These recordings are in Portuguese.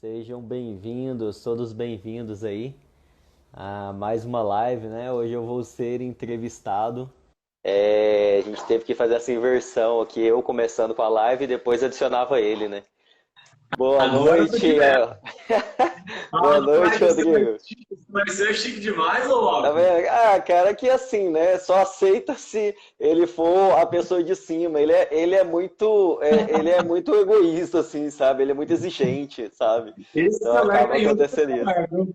Sejam bem-vindos, todos bem-vindos aí a mais uma live, né? Hoje eu vou ser entrevistado. A gente teve que fazer essa inversão aqui, eu começando com a live e depois adicionava ele, né? Boa Agora eu tô noite, de pé. boa Ah, noite, rapaz, Rodrigo. você é chique demais, ô Tá Walter. vendo? Ah, cara, que assim, né? Só aceita se ele for a pessoa de cima. Ele é muito egoísta, assim, sabe? Ele é muito exigente, sabe? Esse Então alerta acaba aí eu tô acontecendo isso. preparado.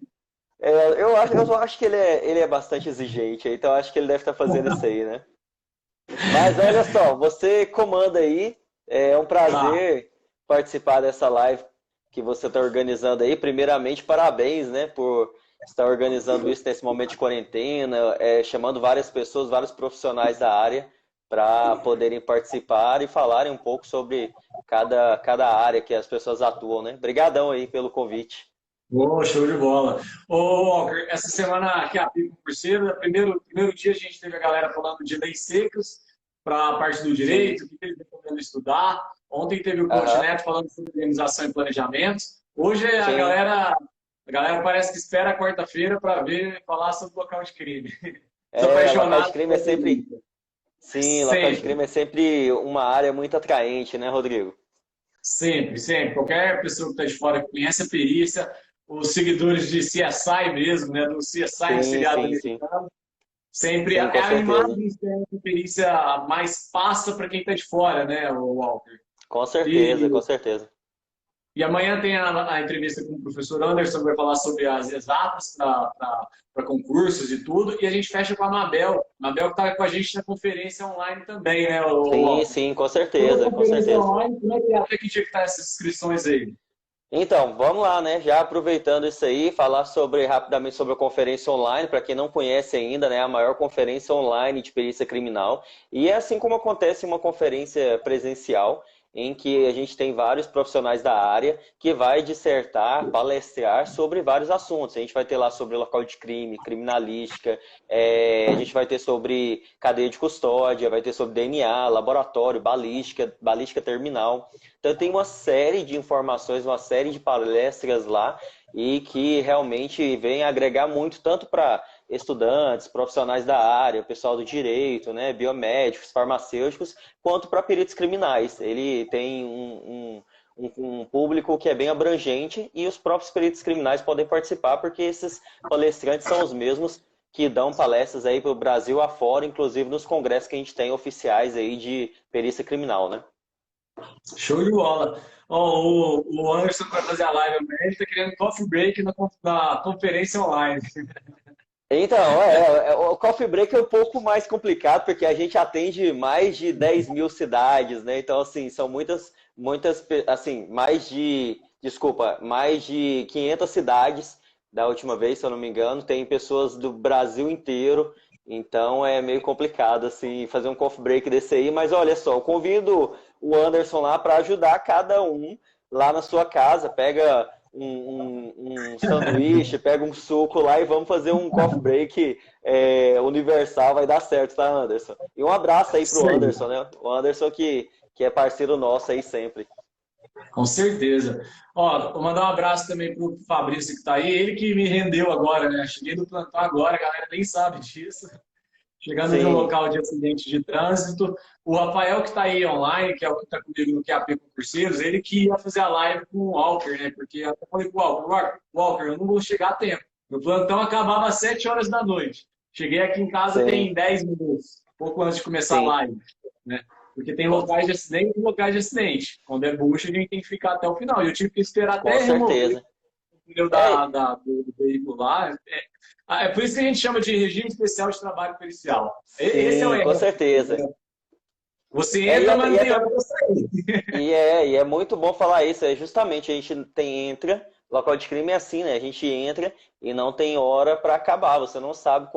Eu acho que ele é bastante exigente, então eu acho que ele deve estar fazendo isso aí, né? Mas olha só, você comanda aí, é um Tá. prazer participar dessa live que você está organizando aí. Primeiramente, parabéns, né, por estar organizando isso nesse momento de quarentena, chamando várias pessoas, vários profissionais da área para poderem participar e falarem um pouco sobre cada área que as pessoas atuam, né? Obrigadão aí pelo convite. Ô, show de bola. Ô, Walter, essa semana aqui a Pico Curseiro, primeiro dia a gente teve a galera falando de leis secas para a parte do Sim, direito, o que eles estão podendo estudar. Ontem teve o Coach aham, Neto falando sobre organização e planejamento. Hoje sim. a galera parece que espera a quarta-feira para ver falar sobre o local de crime. Os Local de apaixonados crime é pela sempre. polícia. Sim, local de Sempre. crime é sempre uma área muito atraente, né, Rodrigo? Sempre, sempre. Qualquer pessoa que está de fora que conhece a perícia, os seguidores de CSI mesmo, né, do CSI, do Sim, seriado sim, sim. americano, sempre Sim, com é a certeza. imagem externa que a perícia mais passa para quem está de fora, né, o Walter. Com certeza, com E, certeza. e amanhã tem a entrevista com o professor Anderson, que vai falar sobre as exatas para concursos e tudo, e a gente fecha com a Mabel que está com a gente na conferência online também, né, o Sim, Walter. sim, com Toda a certeza, com conferência certeza. online, como é que é? Até que dia que tá essas inscrições aí? Então, vamos lá, né? Já aproveitando isso aí, falar rapidamente sobre a conferência online, para quem não conhece ainda, né? A maior conferência online de perícia criminal. E é assim como acontece em uma conferência presencial, em que a gente tem vários profissionais da área que vai dissertar, palestrar sobre vários assuntos. A gente vai ter lá sobre local de crime, criminalística, a gente vai ter sobre cadeia de custódia, vai ter sobre DNA, laboratório, balística, balística terminal. Então tem uma série de informações, uma série de palestras lá e que realmente vem agregar muito tanto para estudantes, profissionais da área, pessoal do direito, né, biomédicos, farmacêuticos, quanto para peritos criminais. Ele tem um público que é bem abrangente e os próprios peritos criminais podem participar porque esses palestrantes são os mesmos que dão palestras aí para o Brasil afora, inclusive nos congressos que a gente tem oficiais aí de perícia criminal, né? Show de bola. Ó, o Anderson vai fazer a live amanhã, ele está querendo coffee break na conferência online. Então, o Coffee Break é um pouco mais complicado, porque a gente atende mais de 10 mil cidades, né? Então, assim, são assim, mais de 500 cidades da última vez, se eu não me engano, tem pessoas do Brasil inteiro, então é meio complicado, assim, fazer um Coffee Break desse aí, mas olha só, eu convido o Anderson lá para ajudar cada um lá na sua casa, pega um sanduíche, pega um suco lá e vamos fazer um coffee break universal, vai dar certo, tá, Anderson? E um abraço aí pro Isso aí, Anderson, né? O Anderson que é parceiro nosso aí sempre. com certeza. Ó, vou mandar um abraço também pro Fabrício que está aí, ele que me rendeu agora, né? Cheguei do plantão agora, a galera nem sabe disso. Chegando de um Sim, local de acidente de trânsito. O Rafael, que está aí online, que é o que está comigo no QAP Concurseiros, ele que ia fazer a live com o Walker, né? Porque eu até falei pro Walker, eu não vou chegar a tempo. Meu plantão acabava às 7 horas da noite. Cheguei aqui em casa sim, tem 10 minutos, pouco antes de começar a sim. live, né? Porque tem Com, locais de acidente e locais de acidente. Quando é bucha, a gente tem que ficar até o final. E eu tive que esperar com até remover certeza. o pneu É, do veículo lá. É por isso que a gente chama de regime especial de trabalho pericial. Esse é o sim, com erro. certeza. Você É, e, entra, até, mas e não tem até hora para sair. E é muito bom falar isso, é justamente a gente entra, local de crime é assim, né? A gente entra e não tem hora para acabar, você não sabe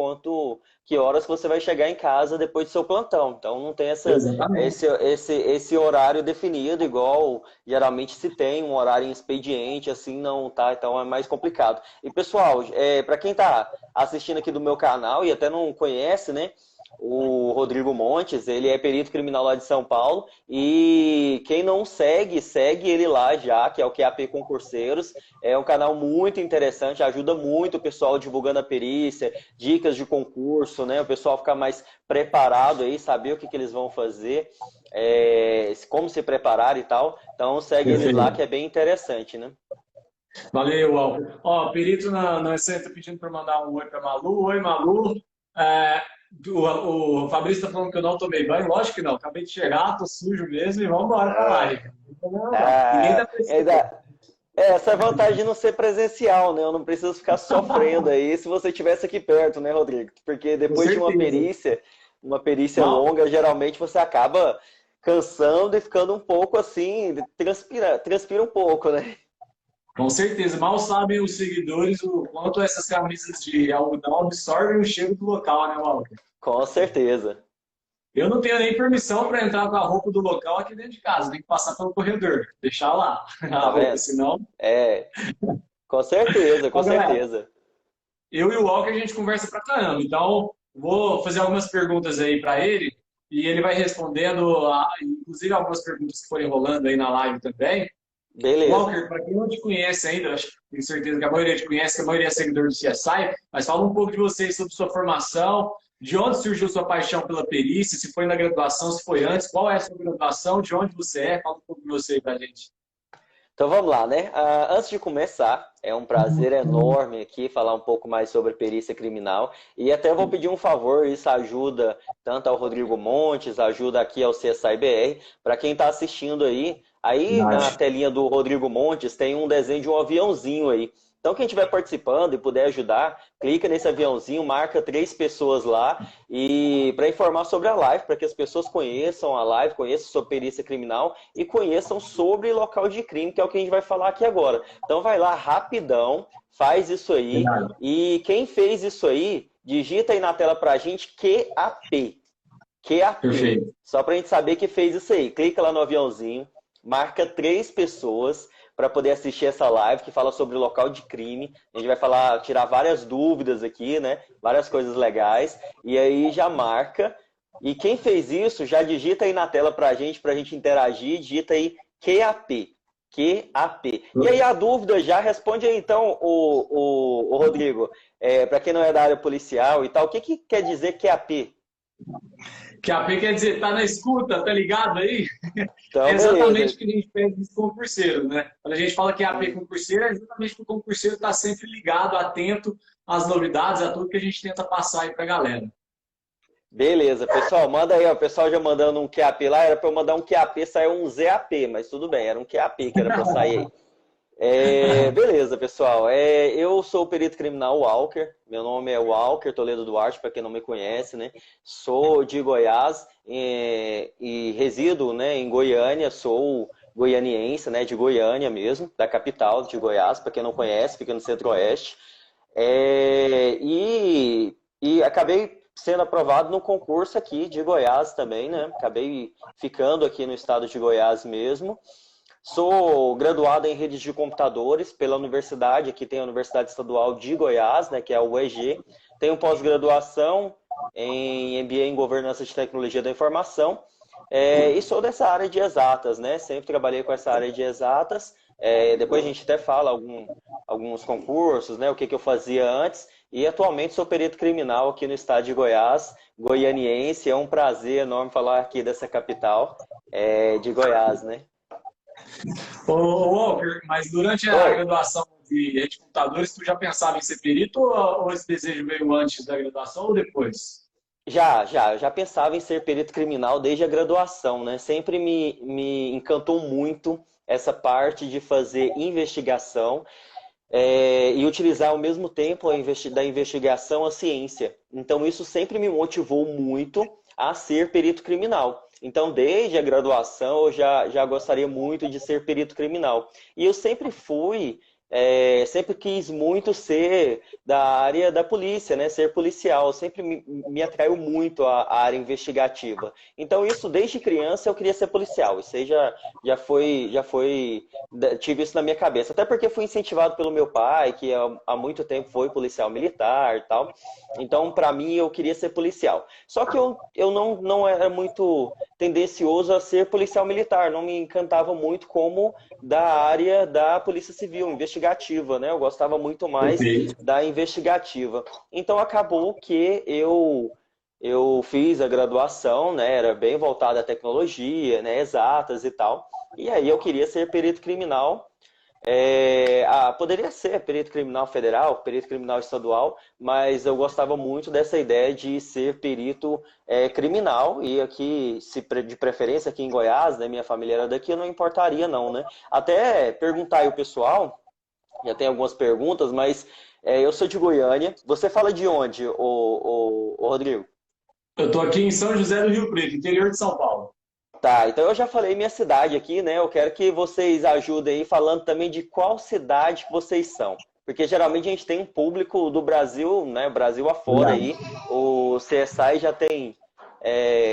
que horas você vai chegar em casa depois do seu plantão. Então não tem Exatamente. esse horário definido, igual geralmente se tem um horário em expediente, assim não tá, então é mais complicado. E pessoal, para quem tá assistindo aqui do meu canal e até não conhece, né? o Rodrigo Montes, ele é perito criminal lá de São Paulo, e quem não segue, segue ele lá já, que é o QAP Concurseiros. É um canal muito interessante, ajuda muito o pessoal divulgando a perícia, dicas de concurso, né? O pessoal ficar mais preparado aí, saber o que eles vão fazer, como se preparar e tal. Então segue eles lá, que é bem interessante, né? Valeu, Walker. Ó, perito na Essência tá pedindo para mandar um oi para Malu. Oi, Malu. O Fabrício está falando que eu não tomei banho. Lógico que não. Acabei de chegar, tô sujo mesmo e vamos embora para lá. Ninguém tá precisando. Essa é a vantagem de não ser presencial, né? Eu não preciso ficar sofrendo aí se você estivesse aqui perto, né, Rodrigo? Porque depois de uma perícia longa, geralmente você acaba cansando e ficando um pouco assim, transpira um pouco, né? Com certeza. Mal sabem os seguidores o quanto essas camisas de algodão absorvem o cheiro do local, né, Walker? Com certeza. Eu não tenho nem permissão para entrar com a roupa do local aqui dentro de casa. Tem que passar pelo corredor, deixar lá a roupa, senão... Com certeza, com certeza. Eu e o Walker, a gente conversa pra caramba. Então, vou fazer algumas perguntas aí para ele e ele vai respondendo, inclusive algumas perguntas que forem rolando aí na live também. Beleza. Walker, para quem não te conhece ainda, acho que tenho certeza que a maioria te conhece, que a maioria é seguidor do CSI, mas fala um pouco de você, sobre sua formação, de onde surgiu sua paixão pela perícia, se foi na graduação, se foi antes, qual é a sua graduação, de onde você é, fala um pouco de você aí pra gente. Então vamos lá, né? Antes de começar, é um prazer enorme aqui falar um pouco mais sobre perícia criminal. E até vou pedir um favor, isso ajuda tanto ao Rodrigo Montes, ajuda aqui ao CSI BR. Para quem está assistindo aí na telinha do Rodrigo Montes tem um desenho de um aviãozinho aí. Então, quem estiver participando e puder ajudar, clica nesse aviãozinho, marca 3 pessoas lá e para informar sobre a live, para que as pessoas conheçam a live, conheçam sobre perícia criminal e conheçam sobre local de crime, que é o que a gente vai falar aqui agora. Então, vai lá rapidão, faz isso aí. E quem fez isso aí, digita aí na tela para a gente QAP. QAP. Perfeito. Só para a gente saber que fez isso aí. Clica lá no aviãozinho, marca 3 pessoas para poder assistir essa live que fala sobre o local de crime. A gente vai tirar várias dúvidas aqui, né? Várias coisas legais. E aí já marca. E quem fez isso, já digita aí na tela pra gente interagir. Digita aí QAP. QAP. E aí a dúvida já, responde aí então, o Rodrigo. Para quem não é da área policial e tal, o que quer dizer QAP? QAP quer dizer, tá na escuta, tá ligado aí? Então, é exatamente o que a gente pede dos concurseiros, né? Quando a gente fala que é QAP concurseiro, é exatamente que o concurseiro está sempre ligado, atento às novidades, a tudo que a gente tenta passar aí pra galera. Beleza, pessoal, manda aí, ó, o pessoal já mandando um QAP lá, era para eu mandar um QAP, saiu um ZAP, mas tudo bem, era um QAP que era para sair aí. Beleza, pessoal. Eu sou o perito criminal Walker. Meu nome é Walker Toledo Duarte, para quem não me conhece, né? Sou de Goiás e resido, né, em Goiânia. Sou goianiense, né, de Goiânia mesmo, da capital de Goiás. Para quem não conhece, fica no Centro-Oeste. E acabei sendo aprovado no concurso aqui de Goiás também, né? Acabei ficando aqui no estado de Goiás mesmo. Sou graduado em redes de computadores pela universidade, aqui tem a Universidade Estadual de Goiás, né, que é a UEG. Tenho pós-graduação em MBA em Governança de Tecnologia da Informação. E sou dessa área de exatas, né? Sempre trabalhei com essa área de exatas. Depois a gente até fala alguns concursos, né? O que eu fazia antes. E atualmente sou perito criminal aqui no estado de Goiás, goianiense. É um prazer enorme falar aqui dessa capital de Goiás, né? Ô, Walker, mas durante a graduação de rede de computadores, tu já pensava em ser perito ou esse desejo veio antes da graduação ou depois? Já pensava em ser perito criminal desde a graduação, né? Sempre me encantou muito essa parte de fazer investigação e utilizar ao mesmo tempo da investigação a ciência. Então isso sempre me motivou muito a ser perito criminal. Então, desde a graduação, eu já gostaria muito de ser perito criminal. E eu sempre fui sempre quis muito ser da área da polícia, né? Ser policial, sempre me atraiu muito a área investigativa. Então isso desde criança eu queria ser policial. Isso aí tive isso na minha cabeça. Até porque fui incentivado pelo meu pai, que há muito tempo foi policial militar e tal. Então para mim eu queria ser policial. Só que eu não era muito tendencioso a ser policial militar, não me encantava muito como da área da Polícia Civil, investigativa, né? Eu gostava muito mais Perfeito. da investigativa. Então acabou que eu fiz a graduação, né? Era bem voltada à tecnologia, né? Exatas e tal. E aí eu queria ser perito criminal. Poderia ser perito criminal federal, perito criminal estadual, mas eu gostava muito dessa ideia de ser perito criminal e aqui, de preferência aqui em Goiás, né, minha família era daqui, eu não importaria não, né? Até perguntar aí o pessoal, já tem algumas perguntas, mas eu sou de Goiânia. Você fala de onde, ô Rodrigo? Eu estou aqui em São José do Rio Preto, interior de São Paulo. Tá, então eu já falei minha cidade aqui, né? Eu quero que vocês ajudem aí falando também de qual cidade que vocês são. Porque geralmente a gente tem um público do Brasil, né? Brasil afora Verdade. aí. O CSI já tem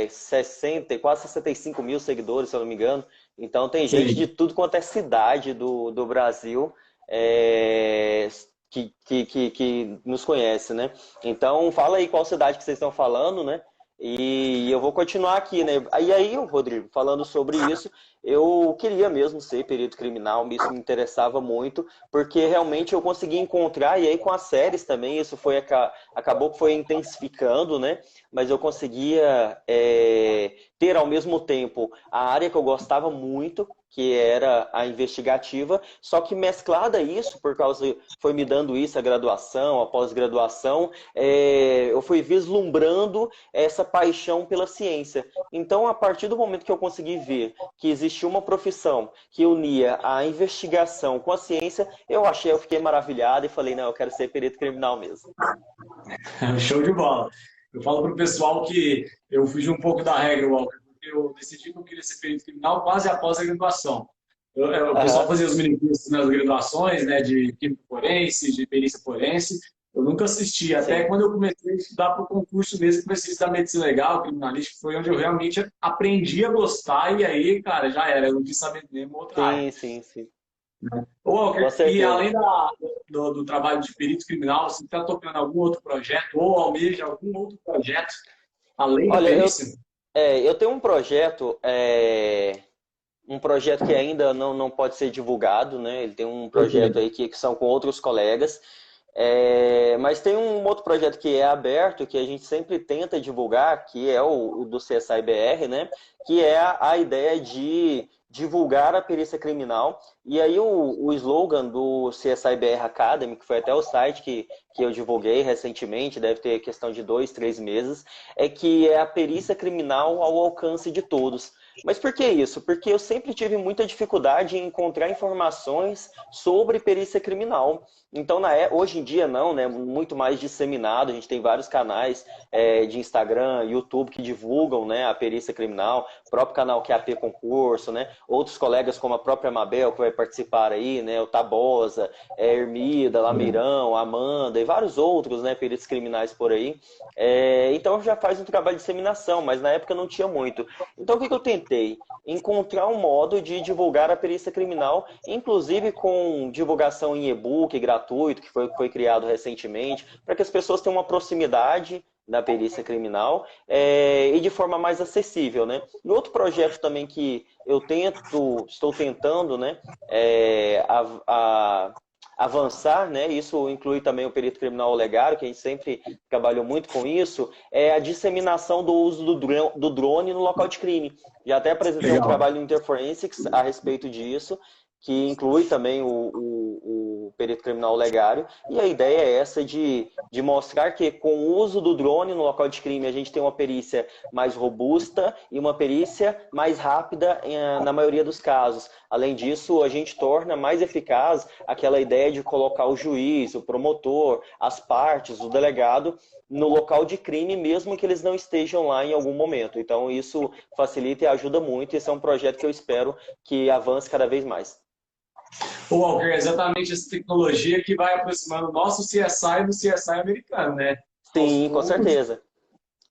60, quase 65 mil seguidores, se eu não me engano. Então tem gente de Sim. tudo quanto é cidade do Brasil que nos conhece, né? Então fala aí qual cidade que vocês estão falando, né? E eu vou continuar aqui, né? E aí, Rodrigo, falando sobre isso, eu queria mesmo ser perito criminal, isso me interessava muito, porque realmente eu consegui encontrar, e aí com as séries também, isso acabou que foi intensificando, né? Mas eu conseguia ter ao mesmo tempo a área que eu gostava muito, que era a investigativa, só que mesclada a isso, por causa, foi me dando isso, a graduação, a pós-graduação, eu fui vislumbrando essa paixão pela ciência. Então, a partir do momento que eu consegui ver que existia uma profissão que unia a investigação com a ciência, eu fiquei maravilhado e falei, não, eu quero ser perito criminal mesmo. Show de bola. Eu falo para o pessoal que eu fugi um pouco da regra, Walker, porque eu decidi que eu queria ser perito criminal quase após a graduação. O pessoal Aham. fazia os mini-cursos nas graduações, né, de químico forense, de perícia forense. Eu nunca assisti, até Sim. quando eu comecei a estudar para o concurso mesmo, comecei a estudar medicina legal, criminalística, foi onde eu realmente aprendi a gostar, e aí, cara, já era, eu não quis saber mesmo outra área. Sim, sim, sim. Ô, Com Walker, e certeza. além do trabalho de perito criminal, você está tocando algum outro projeto ou almeja algum outro projeto além da Olha, perícia? eu tenho um projeto que ainda não pode ser divulgado, né? Ele tem um projeto Perfeito. aí que são com outros colegas. Mas tem um outro projeto que é aberto, que a gente sempre tenta divulgar, que é o do CSI-BR, né? Que é a ideia de divulgar a perícia criminal. E aí o slogan do CSI-BR Academy, que foi até o site que eu divulguei recentemente, deve ter questão de 2, 3 meses, é que é a perícia criminal ao alcance de todos. Mas por que isso? Porque eu sempre tive muita dificuldade em encontrar informações sobre perícia criminal. Então, hoje em dia não, né? Muito mais disseminado. A gente tem vários canais de Instagram, YouTube que divulgam, né, a perícia criminal, o próprio canal QAP Concurso, né? Outros colegas como a própria Mabel que vai participar aí, né? O Tabosa, Ermida, Lameirão, Amanda e vários outros, né? Peritos criminais por aí. Então já faz um trabalho de disseminação, mas na época não tinha muito. Então o que eu tentei? Encontrar um modo de divulgar a perícia criminal, inclusive com divulgação em e-book gratuito, que foi criado recentemente, para que as pessoas tenham uma proximidade da perícia criminal e de forma mais acessível, né? E outro projeto também que estou tentando, né, avançar, né? Isso inclui também o perito criminal legário, que a gente sempre trabalhou muito com isso, é a disseminação do uso do drone no local de crime. Já até apresentei um Legal. trabalho no Interforensics a respeito disso, que inclui também o perito criminal legário, e a ideia é essa de mostrar que com o uso do drone no local de crime a gente tem uma perícia mais robusta e uma perícia mais rápida na maioria dos casos. Além disso, a gente torna mais eficaz aquela ideia de colocar o juiz, o promotor, as partes, o delegado no local de crime, mesmo que eles não estejam lá em algum momento. Então, isso facilita e ajuda muito. Esse é um projeto que eu espero que avance cada vez mais. Ô, Walker, é exatamente essa tecnologia que vai aproximando o nosso CSI do CSI americano, né? Aos Sim, com poucos. certeza.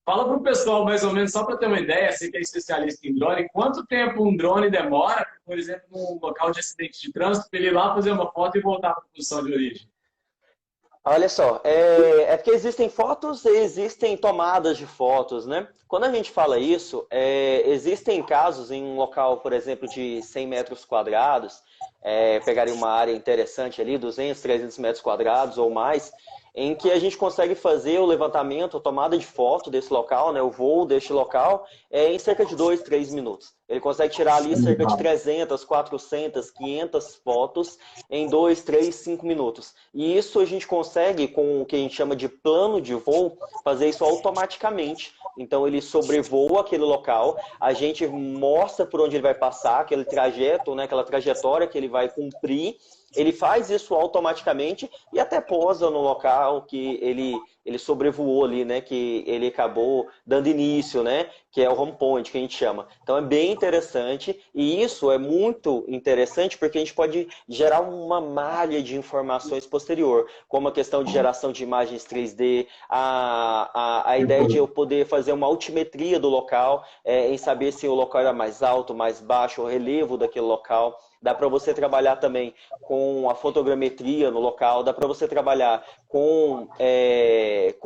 Fala para o pessoal, mais ou menos, só para ter uma ideia, você que é especialista em drone, quanto tempo um drone demora, por exemplo, num local de acidente de trânsito, para ele ir lá fazer uma foto e voltar para a posição de origem? Olha só, é porque existem fotos e existem tomadas de fotos, né? Quando a gente fala isso, existem casos em um local, por exemplo, de 100 metros quadrados, pegaria uma área interessante ali, 200, 300 metros quadrados ou mais, em que a gente consegue fazer o levantamento, a tomada de foto desse local, né, o voo deste local, em cerca de 2, 3 minutos. Ele consegue tirar ali cerca de 300, 400, 500 fotos em 2, 3, 5 minutos. E isso a gente consegue, com o que a gente chama de plano de voo, fazer isso automaticamente. Então ele sobrevoa aquele local, a gente mostra por onde ele vai passar, aquele trajeto, né, aquela trajetória que ele vai cumprir. Ele faz isso automaticamente e até posa no local que ele sobrevoou ali, né? Que ele acabou dando início, né? Que é o home point, que a gente chama. Então é bem interessante e isso é muito interessante porque a gente pode gerar uma malha de informações posterior, como a questão de geração de imagens 3D, a ideia de eu poder fazer uma altimetria do local, em saber se o local era mais alto, mais baixo, o relevo daquele local. Dá para você trabalhar também com a fotogrametria no local, dá para você trabalhar com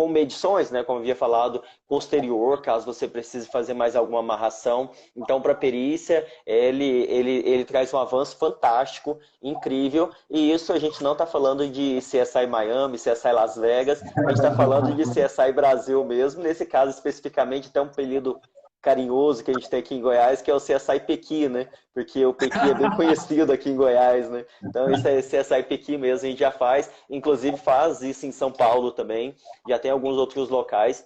medições, né, como eu havia falado, posterior, caso você precise fazer mais alguma amarração. Então, para a perícia, ele traz um avanço fantástico, incrível, e isso a gente não está falando de CSI Miami, CSI Las Vegas, a gente está falando de CSI Brasil mesmo, nesse caso especificamente, até um apelido carinhoso que a gente tem aqui em Goiás, que é o CSI Pequi, né? Porque o Pequi é bem conhecido aqui em Goiás, né? Então isso é CSI Pequi mesmo, a gente já faz, inclusive faz isso em São Paulo também, já tem alguns outros locais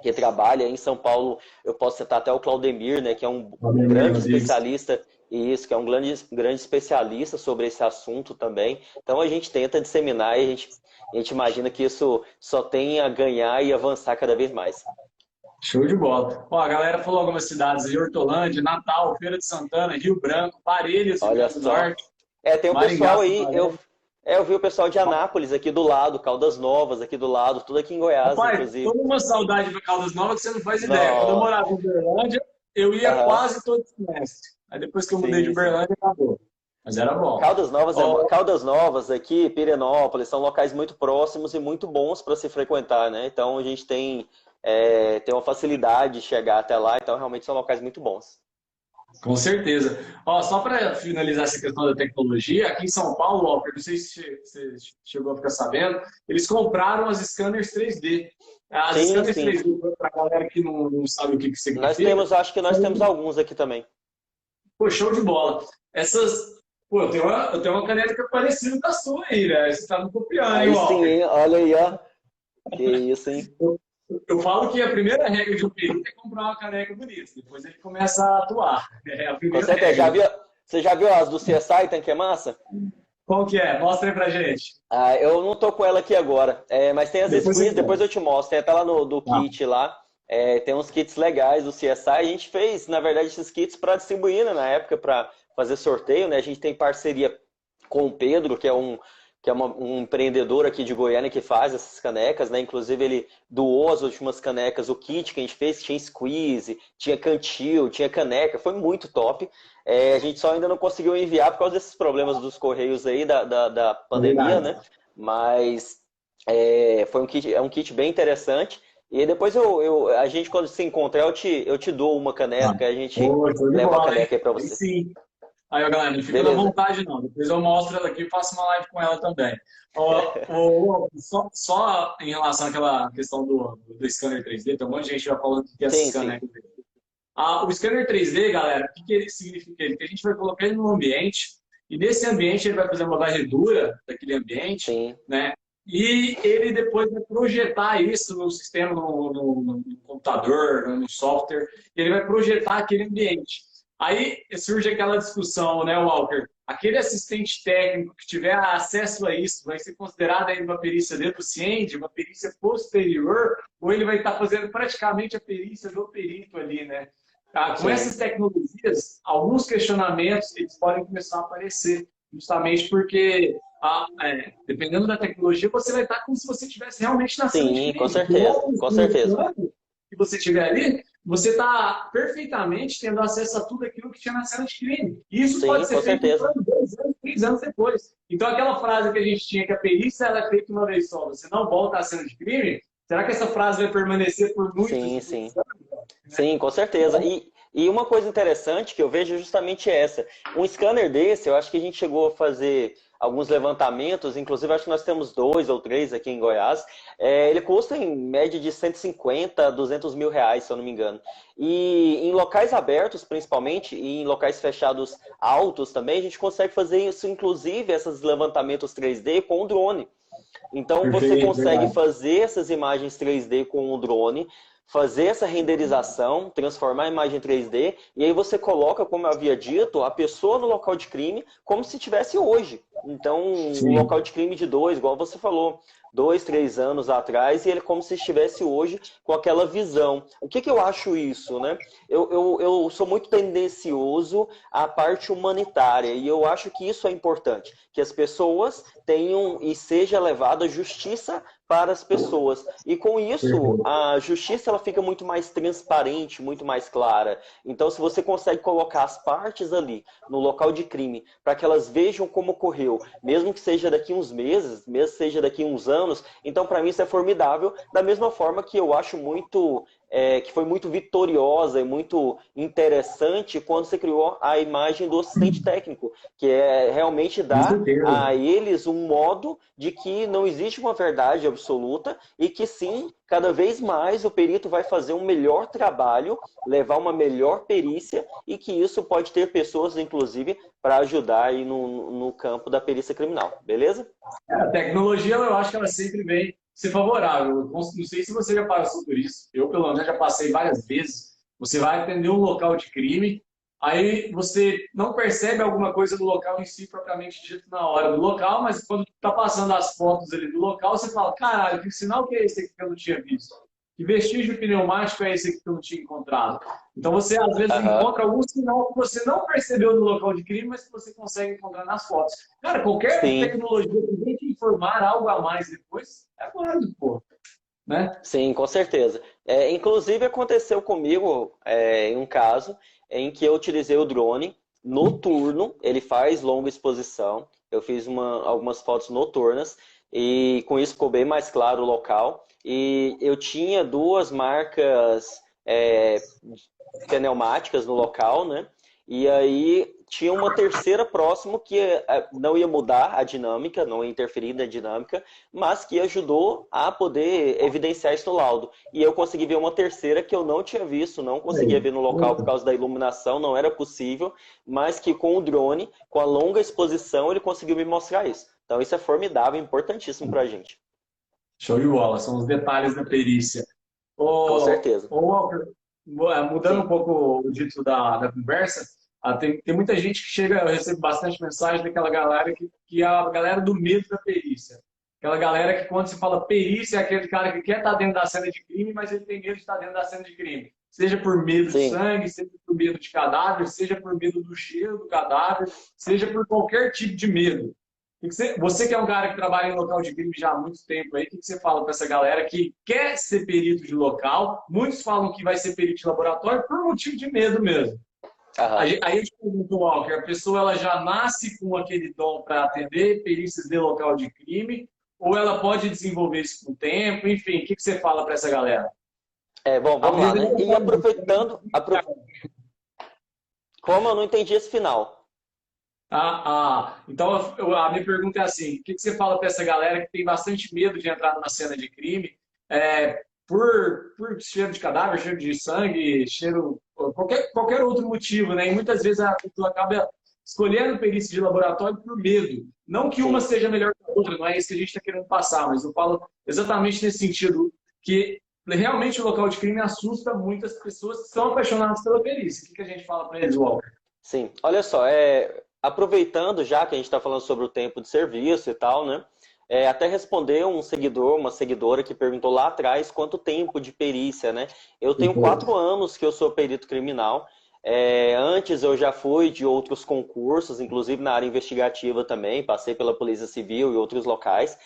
que trabalha em São Paulo. Eu posso citar até o Claudemir, né? Que é um grande especialista, e isso, que é um grande especialista sobre esse assunto também. Então a gente tenta disseminar e a gente imagina que isso só tem a ganhar e avançar cada vez mais. Show de bola. Ó, a galera falou algumas cidades aí, Hortolândia, Natal, Feira de Santana, Rio Branco, Parelhas, Rio Olha Grande do só. Norte, Tem um Maringá, pessoal Porto aí, Alegre. eu vi o pessoal de Anápolis aqui do lado, Caldas Novas aqui do lado, tudo aqui em Goiás, Rapaz, tô inclusive. numa saudade de Caldas Novas que você não faz ideia. Quando eu Não, morava em Uberlândia, eu ia aham, quase todo semestre. Aí depois que eu mudei de sim, sim. Uberlândia, acabou. Mas era bom. Ó, Caldas Novas aqui, Pirenópolis, são locais muito próximos e muito bons para se frequentar, né? Então a gente tem uma facilidade de chegar até lá, então realmente são locais muito bons. com certeza. Ó, só para finalizar essa questão da tecnologia, aqui em São Paulo, Walker, não sei se você chegou a ficar sabendo, eles compraram as scanners 3D. As Sim, scanners sim. 3D, para a galera que não sabe o que Nós significa, temos, acho que nós temos alguns aqui também. pô, show de bola. Essas. Pô, eu tenho uma caneca parecida com a sua aí, né? Você tá me copiando, hein, Aí sim, Walker? hein? Olha aí, ó. Que isso, hein? Eu falo que a primeira regra de um perito é comprar uma caneca bonita, depois ele começa a atuar. É a Com primeira certeza. regra. Você já viu as do CSI, Tanque é Massa? Qual que é? Mostra aí pra gente. Ah, eu não tô com ela aqui agora, mas tem as Depois você screens, depois conta. eu te mostro. Tem até lá do Tá. kit lá. Tem uns kits legais do CSI. A gente fez, na verdade, esses kits para distribuir, né, na época, para fazer sorteio, né? A gente tem parceria com o Pedro, que é um empreendedor aqui de Goiânia que faz essas canecas, né? Inclusive ele doou as últimas canecas, o kit que a gente fez, tinha squeeze, tinha cantil, tinha caneca, foi muito top. A gente só ainda não conseguiu enviar por causa desses problemas dos correios aí da É pandemia, verdade. né? Mas é um kit bem interessante. E depois a gente, quando se encontrar, eu te dou uma Tá. caneca, a gente Ô, show de leva uma bola, hein? caneca aí pra Aí você. sim. Aí, ó, galera, não fica na Beleza. vontade, não. Depois eu mostro ela aqui e faço uma live com ela também. Só em relação àquela questão do scanner 3D, tem um monte de gente já falando que é esse Sim, scanner. sim, O scanner 3D, galera, o que, que ele significa? Que a gente vai colocar ele num ambiente, e nesse ambiente ele vai fazer uma varredura daquele ambiente, sim. né? E ele depois vai projetar isso no sistema, no computador, no software, e ele vai projetar aquele ambiente. Aí surge aquela discussão, né, Walker? Aquele assistente técnico que tiver acesso a isso vai ser considerado ainda uma perícia deficiente, uma perícia posterior, ou ele vai estar fazendo praticamente a perícia do perito ali, né? Com Sim. essas tecnologias, alguns questionamentos eles podem começar a aparecer. justamente porque, dependendo da tecnologia, você vai estar como se você estivesse realmente na cena de Sim, com crime. certeza, com certeza. Que você estiver ali, você está perfeitamente tendo acesso a tudo aquilo que tinha na cena de crime. E isso pode Sim, ser com feito um certeza. ano, 2 anos, 3 anos depois. Então, aquela frase que a gente tinha, que a perícia ela é feita uma vez só, você não volta à cena de crime, será que essa frase vai permanecer por muitos Sim, e muitos sim. anos? Né? Sim, com certeza. E uma coisa interessante que eu vejo é justamente essa. Um scanner desse, eu acho que a gente chegou a fazer alguns levantamentos, inclusive acho que nós temos 2 ou 3 aqui em Goiás. Ele custa em média de 150 a 200 mil reais, se eu não me engano. E em locais abertos, principalmente, e em locais fechados altos também, a gente consegue fazer isso, inclusive esses levantamentos 3D com o drone. Então você Perfeito, consegue verdade. fazer essas imagens 3D com o drone, fazer essa renderização, transformar a imagem 3D, e aí você coloca, como eu havia dito, a pessoa no local de crime como se estivesse hoje. Então, um Sim. local de crime de dois, igual você falou, 2, 3 anos atrás, e ele como se estivesse hoje com aquela visão. O que eu acho isso, né? Eu sou muito tendencioso à parte humanitária, e eu acho que isso é importante, que as pessoas tenham e seja levada justiça para as pessoas. E com isso, Perfeito. a justiça ela fica muito mais transparente, muito mais clara. Então, se você consegue colocar as partes ali no local de crime, para que elas vejam como ocorreu, mesmo que seja daqui uns meses, mesmo que seja daqui uns anos, então para mim isso é formidável, da mesma forma que eu acho muito que foi muito vitoriosa e muito interessante quando você criou a imagem do assistente técnico, que é realmente Com dar certeza. a eles um modo de que não existe uma verdade absoluta e que sim, cada vez mais o perito vai fazer um melhor trabalho, levar uma melhor perícia e que isso pode ter pessoas, inclusive, para ajudar aí no campo da perícia criminal, beleza? A tecnologia, eu acho que ela sempre vem ser favorável. Eu não sei se você já passou por isso. Eu, pelo menos, já passei várias vezes. Você vai atender um local de crime, aí você não percebe alguma coisa do local em si, propriamente dito, na hora do local, mas quando está passando as fotos ali do local, você fala, caralho, que sinal que é esse aqui que eu não tinha visto? Que vestígio pneumático é esse aqui que eu não tinha encontrado? Então você, às vezes, Aham. encontra algum sinal que você não percebeu no local de crime, mas que você consegue encontrar nas fotos. Cara, qualquer Sim, tecnologia que vem te informar algo a mais depois, é válido, pô. Né? sim, com certeza. Inclusive aconteceu comigo em um caso em que eu utilizei o drone noturno, ele faz longa exposição, eu fiz algumas fotos noturnas e com isso ficou bem mais claro o local. E eu tinha 2 marcas pneumáticas no local, né? E aí tinha uma terceira próximo que não ia mudar a dinâmica, não ia interferir na dinâmica, mas que ajudou a poder evidenciar isso no laudo. E eu consegui ver uma terceira que eu não tinha visto, não conseguia ver no local por causa da iluminação, não era possível, mas que com o drone, com a longa exposição, ele conseguiu me mostrar isso. Então isso é formidável, importantíssimo para a gente. Show de bola, são os detalhes da perícia. Com Ô, certeza. ô Walker, mudando um Sim, pouco o dito da conversa, tem muita gente que chega, eu recebo bastante mensagem daquela galera que é a galera do medo da perícia. Aquela galera que quando se fala perícia é aquele cara que quer estar dentro da cena de crime, mas ele tem medo de estar dentro da cena de crime. Seja por medo de sim. sangue, seja por medo de cadáver, seja por medo do cheiro do cadáver, seja por qualquer tipo de medo. Você que é um cara que trabalha em local de crime já há muito tempo aí, o que você fala para essa galera que quer ser perito de local? Muitos falam que vai ser perito de laboratório por motivo de medo mesmo. Aham. Aí eu te pergunto, Walker, a pessoa ela já nasce com aquele dom para atender perícias de local de crime ou ela pode desenvolver isso com o tempo? Enfim, o que você fala para essa galera? Bom, A vamos lá, primeira né? E aproveitando, como eu não entendi esse final. Então, a minha pergunta é assim: o que você fala para essa galera que tem bastante medo de entrar numa cena de crime por cheiro de cadáver, cheiro de sangue, cheiro, qualquer outro motivo, né? E muitas vezes a pessoa acaba escolhendo perícia de laboratório por medo. Não que uma Sim. seja melhor que a outra, não é isso que a gente está querendo passar, mas eu falo exatamente nesse sentido, que realmente o local de crime assusta muitas pessoas que são apaixonadas pela perícia. O que a gente fala para eles, Walker? Sim, olha só, aproveitando já que a gente está falando sobre o tempo de serviço e tal, né? Até responder um seguidor, uma seguidora que perguntou lá atrás quanto tempo de perícia, né? Eu tenho 4 anos que eu sou perito criminal. Antes eu já fui de outros concursos, inclusive na área investigativa também, passei pela Polícia Civil e outros locais.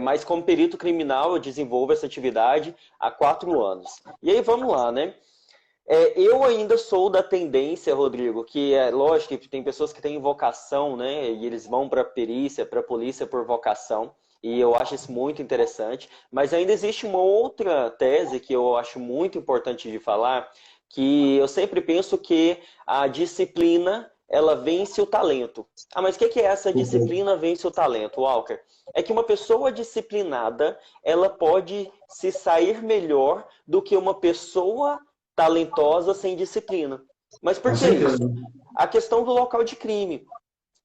Mas como perito criminal eu desenvolvo essa atividade há 4 anos. E aí vamos lá, né? Eu ainda sou da tendência, Rodrigo, que é lógico que tem pessoas que têm vocação, né? E eles vão para a perícia, para a polícia por vocação. E eu acho isso muito interessante. Mas ainda existe uma outra tese que eu acho muito importante de falar, que eu sempre penso que a disciplina, ela vence o talento. Ah, mas o que é essa disciplina vence o talento, Walker? É que uma pessoa disciplinada, ela pode se sair melhor do que uma pessoa talentosa sem disciplina. Mas por Com que isso? certeza. A questão do local de crime.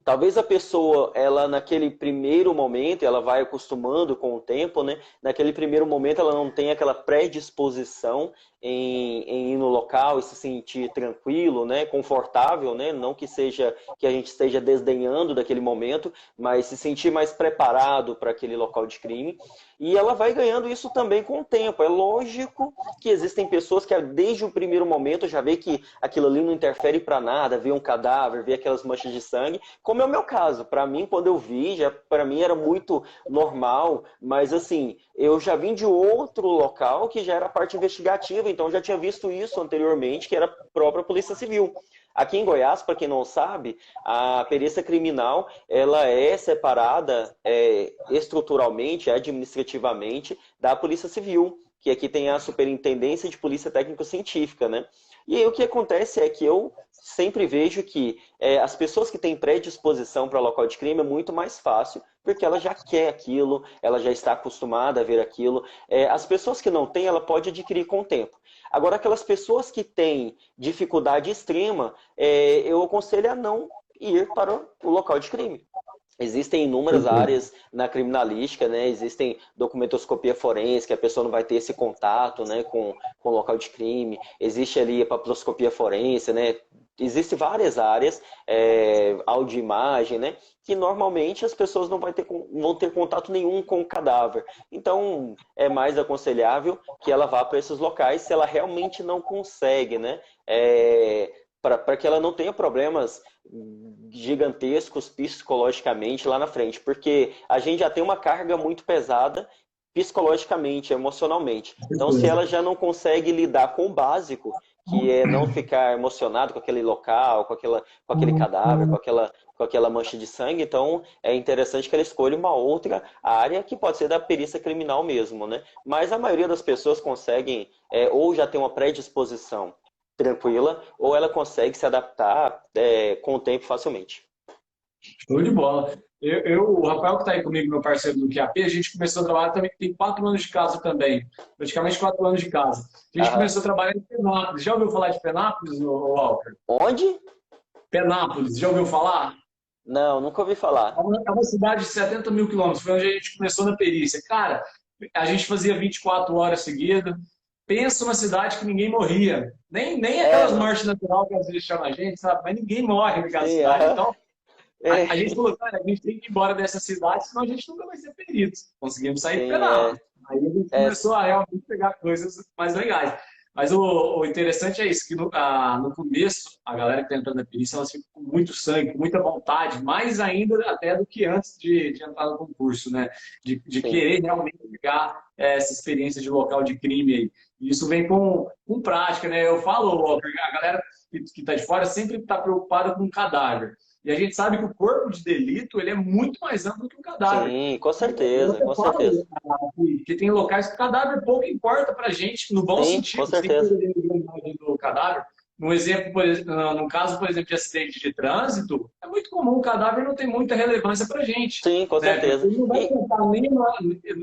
Talvez a pessoa, ela naquele primeiro momento, ela vai acostumando com o tempo, né? Naquele primeiro momento ela não tem aquela predisposição em ir no local e se sentir tranquilo, né? Confortável, né? Não que seja que a gente esteja desdenhando daquele momento, mas se sentir mais preparado para aquele local de crime. E ela vai ganhando isso também com o tempo. É lógico que existem pessoas que desde o primeiro momento já vê que aquilo ali não interfere para nada, vê um cadáver, vê aquelas manchas de sangue, como é o meu caso. Para mim, quando eu vi, já para mim era muito normal, mas assim, eu já vim de outro local que já era a parte investigativa, então eu já tinha visto isso anteriormente, que era a própria Polícia Civil. Aqui em Goiás, para quem não sabe, a perícia criminal ela é separada estruturalmente, administrativamente, da Polícia Civil, que aqui tem a Superintendência de Polícia Técnico-Científica, né? E aí o que acontece é que eu sempre vejo que as pessoas que têm predisposição para local de crime é muito mais fácil, porque ela já quer aquilo, ela já está acostumada a ver aquilo. As pessoas que não têm, ela pode adquirir com o tempo. Agora, aquelas pessoas que têm dificuldade extrema, eu aconselho a não ir para o local de crime. Existem inúmeras áreas na criminalística, né? Existem documentoscopia forense, que a pessoa não vai ter esse contato, né, com o local de crime. Existe ali a papiloscopia forense, né? Existem várias áreas, audioimagem, né? Que normalmente as pessoas não vão ter contato nenhum com o cadáver. Então, é mais aconselhável que ela vá para esses locais se ela realmente não consegue, né? Para que ela não tenha problemas gigantescos psicologicamente lá na frente, porque a gente já tem uma carga muito pesada psicologicamente, emocionalmente. Então, se ela já não consegue lidar com o básico, que é não ficar emocionado com aquele local, com aquele cadáver, com aquela mancha de sangue, então é interessante que ela escolha uma outra área que pode ser da perícia criminal mesmo, né? Mas a maioria das pessoas conseguem, ou já tem uma predisposição tranquila, ou ela consegue se adaptar com o tempo facilmente. Show de bola. O Rafael, que está aí comigo, meu parceiro do QAP, a gente começou a trabalhar também, tem 4 anos de casa também, praticamente 4 anos de casa. A gente Aham. começou a trabalhar em Penápolis. Já ouviu falar de Penápolis, Walker? Onde? Penápolis, já ouviu falar? Não, nunca ouvi É falar. uma cidade de 70 mil quilômetros, foi onde a gente começou na perícia. Cara, a gente fazia 24 horas seguidas. Pensa uma cidade que ninguém morria. Nem aquelas Não. mortes naturais que às vezes chamam a gente, sabe? Mas ninguém morre naquela Sim, cidade. aham. Então, É, a gente falou, cara, a gente tem que ir embora dessa cidade, senão a gente nunca vai ser perito. Conseguimos sair de sim, Penápolis. Aí a gente é, começou a realmente pegar coisas mais legais. Mas o interessante é isso, que no começo, a galera que está entrando na perícia, elas ficam com muito sangue, com muita vontade, mais ainda até do que antes de entrar no concurso, né? De sim. querer realmente pegar essa experiência de local de crime aí. E isso vem com prática, né? Eu falo, Walter, a galera que está de fora sempre está preocupada com o cadáver. E a gente sabe que o corpo de delito ele é muito mais amplo que o cadáver. Sim, com Eu certeza, até com certeza. falo que tem locais que o cadáver pouco importa para a gente, no bom Sim, com sentido, sem certeza. perder a imagem do cadáver. No exemplo, no caso, por exemplo, de acidente de trânsito, é muito comum, o cadáver não tem muita relevância para a gente, Sim, com né? Porque certeza. ele não vai E, contar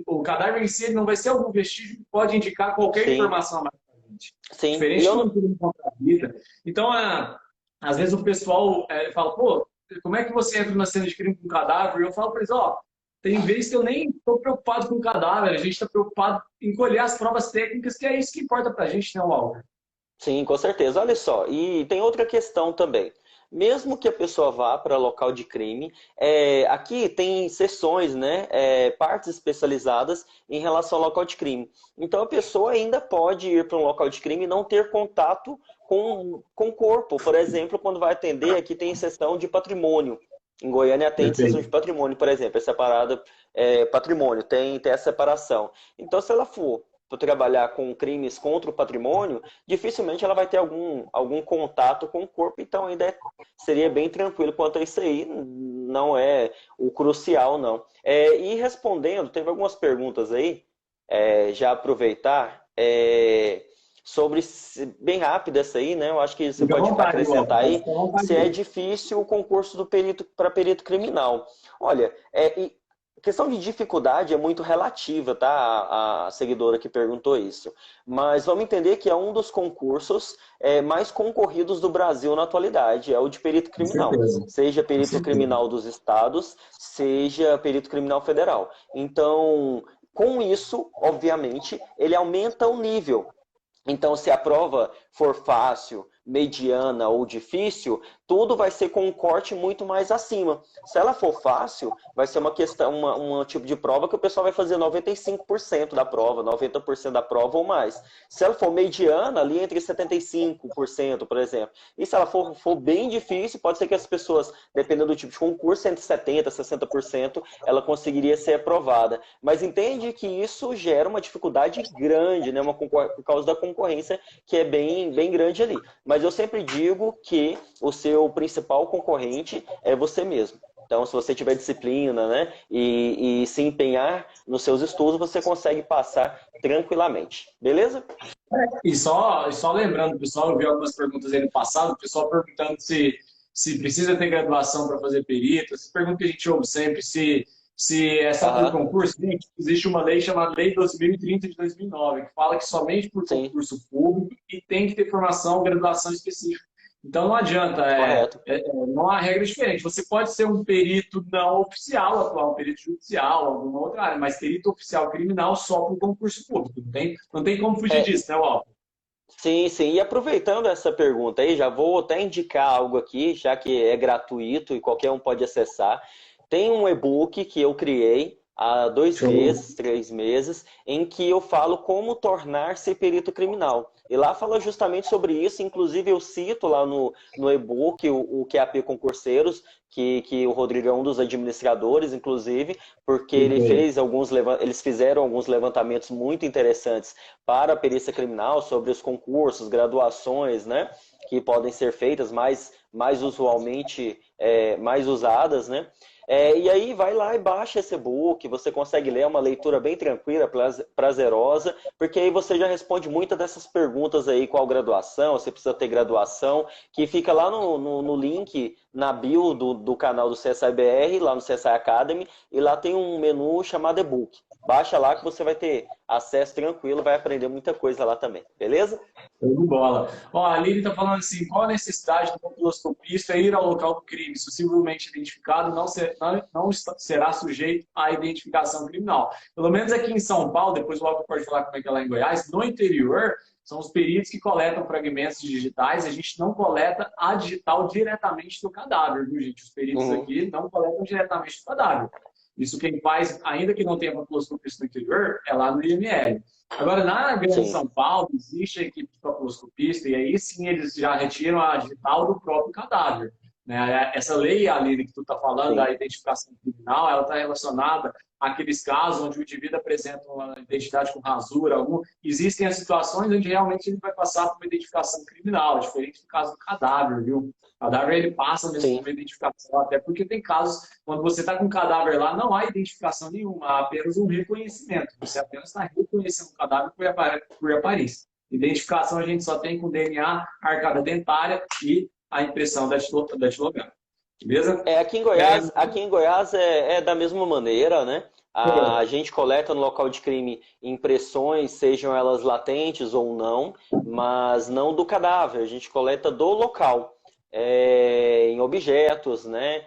o cadáver em si ele não vai ser algum vestígio que pode indicar qualquer sim, informação a mais para a gente. sim. E Diferente eu de um não. crime contra a vida. Então, às vezes o pessoal fala, pô, como é que você entra na cena de crime com cadáver? E eu falo para eles, ó, tem vezes que eu nem estou preocupado com o cadáver, a gente está preocupado em colher as provas técnicas, que é isso que importa para a gente, né, Walter? Sim, com certeza. Olha só, e tem outra questão também. Mesmo que a pessoa vá para local de crime, aqui tem seções, né, partes especializadas em relação ao local de crime. Então a pessoa ainda pode ir para um local de crime e não ter contato com o corpo. Por exemplo, quando vai atender, aqui tem sessão de patrimônio. Em Goiânia atende sessão de Perfeito. patrimônio, por exemplo, é separada patrimônio, tem a separação. Então, se ela for trabalhar com crimes contra o patrimônio, dificilmente ela vai ter algum contato com o corpo, então ainda seria bem tranquilo quanto a isso aí, não é o crucial, não. E respondendo, teve algumas perguntas aí, já aproveitar, sobre, bem rápido essa aí, né? Eu acho que você Fica à pode vontade, Walter. acrescentar Pode aí ficar à vontade se é aí. difícil o concurso do perito para perito criminal. Olha, questão de dificuldade é muito relativa, tá? A seguidora que perguntou isso. Mas vamos entender que é um dos concursos mais concorridos do Brasil na atualidade, é o de perito Com criminal. certeza. Seja Com perito certeza. criminal dos estados, seja perito criminal federal. Então, com isso, obviamente, ele aumenta o nível. Então, se a prova for fácil, mediana ou difícil, tudo vai ser com um corte muito mais acima. Se ela for fácil, vai ser uma questão, um tipo de prova que o pessoal vai fazer 95% da prova, 90% da prova ou mais. Se ela for mediana, ali entre 75%, por exemplo. E se ela for bem difícil, pode ser que as pessoas, dependendo do tipo de concurso, entre 70%, 60%, ela conseguiria ser aprovada. Mas entende que isso gera uma dificuldade grande, né? Por causa da concorrência que é bem grande ali. Mas eu sempre digo que o seu principal concorrente é você mesmo. Então, se você tiver disciplina, né, e se empenhar nos seus estudos, você consegue passar tranquilamente. Beleza? E só lembrando, pessoal, eu vi algumas perguntas aí no passado, o pessoal perguntando se precisa ter graduação para fazer perito, essa pergunta que a gente ouve sempre, se é só por Aham, concurso. Gente, existe uma lei chamada Lei 2030 de 2009, que fala que somente por sim, concurso público e tem que ter formação, graduação específica. Então não adianta, correto. não há regra diferente. Você pode ser um perito não oficial, atuar um perito judicial, alguma outra área, mas perito oficial criminal só por concurso público. Não tem como fugir É, disso, né, Walter? sim, sim. E aproveitando essa pergunta aí, já vou até indicar algo aqui, já que é gratuito e qualquer um pode acessar. Tem um e-book que eu criei há 2 meses, Show. 3 meses, em que eu falo como tornar-se perito criminal. E lá fala justamente sobre isso, inclusive eu cito lá no e-book o QAP Concurseiros, que o Rodrigo é um dos administradores, inclusive, porque Perfeito. eles fizeram alguns levantamentos muito interessantes para a perícia criminal sobre os concursos, graduações, né, que podem ser feitas mais usualmente, mais usadas, né? E aí vai lá e baixa esse e-book, você consegue ler, é uma leitura bem tranquila, prazerosa, porque aí você já responde muitas dessas perguntas aí, qual graduação, você precisa ter graduação, que fica lá no link, na bio do canal do CSIBR, lá no CSI Academy, e lá tem um menu chamado e-book. Baixa lá que você vai ter acesso tranquilo, vai aprender muita coisa lá também, beleza? Show de bola. Ó, a Lili está falando assim: qual a necessidade do papiloscopista ir ao local do crime? Possivelmente identificado, não será sujeito à identificação criminal. Pelo menos aqui em São Paulo, depois o Walter pode falar como é que é lá em Goiás, no interior, são os peritos que coletam fragmentos digitais, a gente não coleta a digital diretamente do cadáver, viu, gente? Os peritos Uhum, aqui não coletam diretamente do cadáver. Isso quem faz, ainda que não tenha papiloscopista no interior, é lá no IML. Agora, na Grande sim, São Paulo, existe a equipe de papiloscopista, e aí sim eles já retiram a digital do próprio cadáver. Né? Essa lei, Aline, que tu está falando, da sim, identificação criminal, ela está relacionada àqueles casos onde o indivíduo apresenta uma identidade com rasura, existem as situações onde realmente ele vai passar por uma identificação criminal, diferente do caso do cadáver, viu? O cadáver ele passa mesmo por sim. uma identificação, até porque tem casos quando você está com um cadáver lá, não há identificação nenhuma, há apenas um reconhecimento. Você apenas está reconhecendo o cadáver por aparência. Identificação a gente só tem com DNA, arcada dentária e a impressão datilograma. Beleza? É, Aqui em Goiás é da mesma maneira, né? A gente coleta no local de crime impressões, sejam elas latentes ou não, mas não do cadáver, a gente coleta do local, em objetos, né?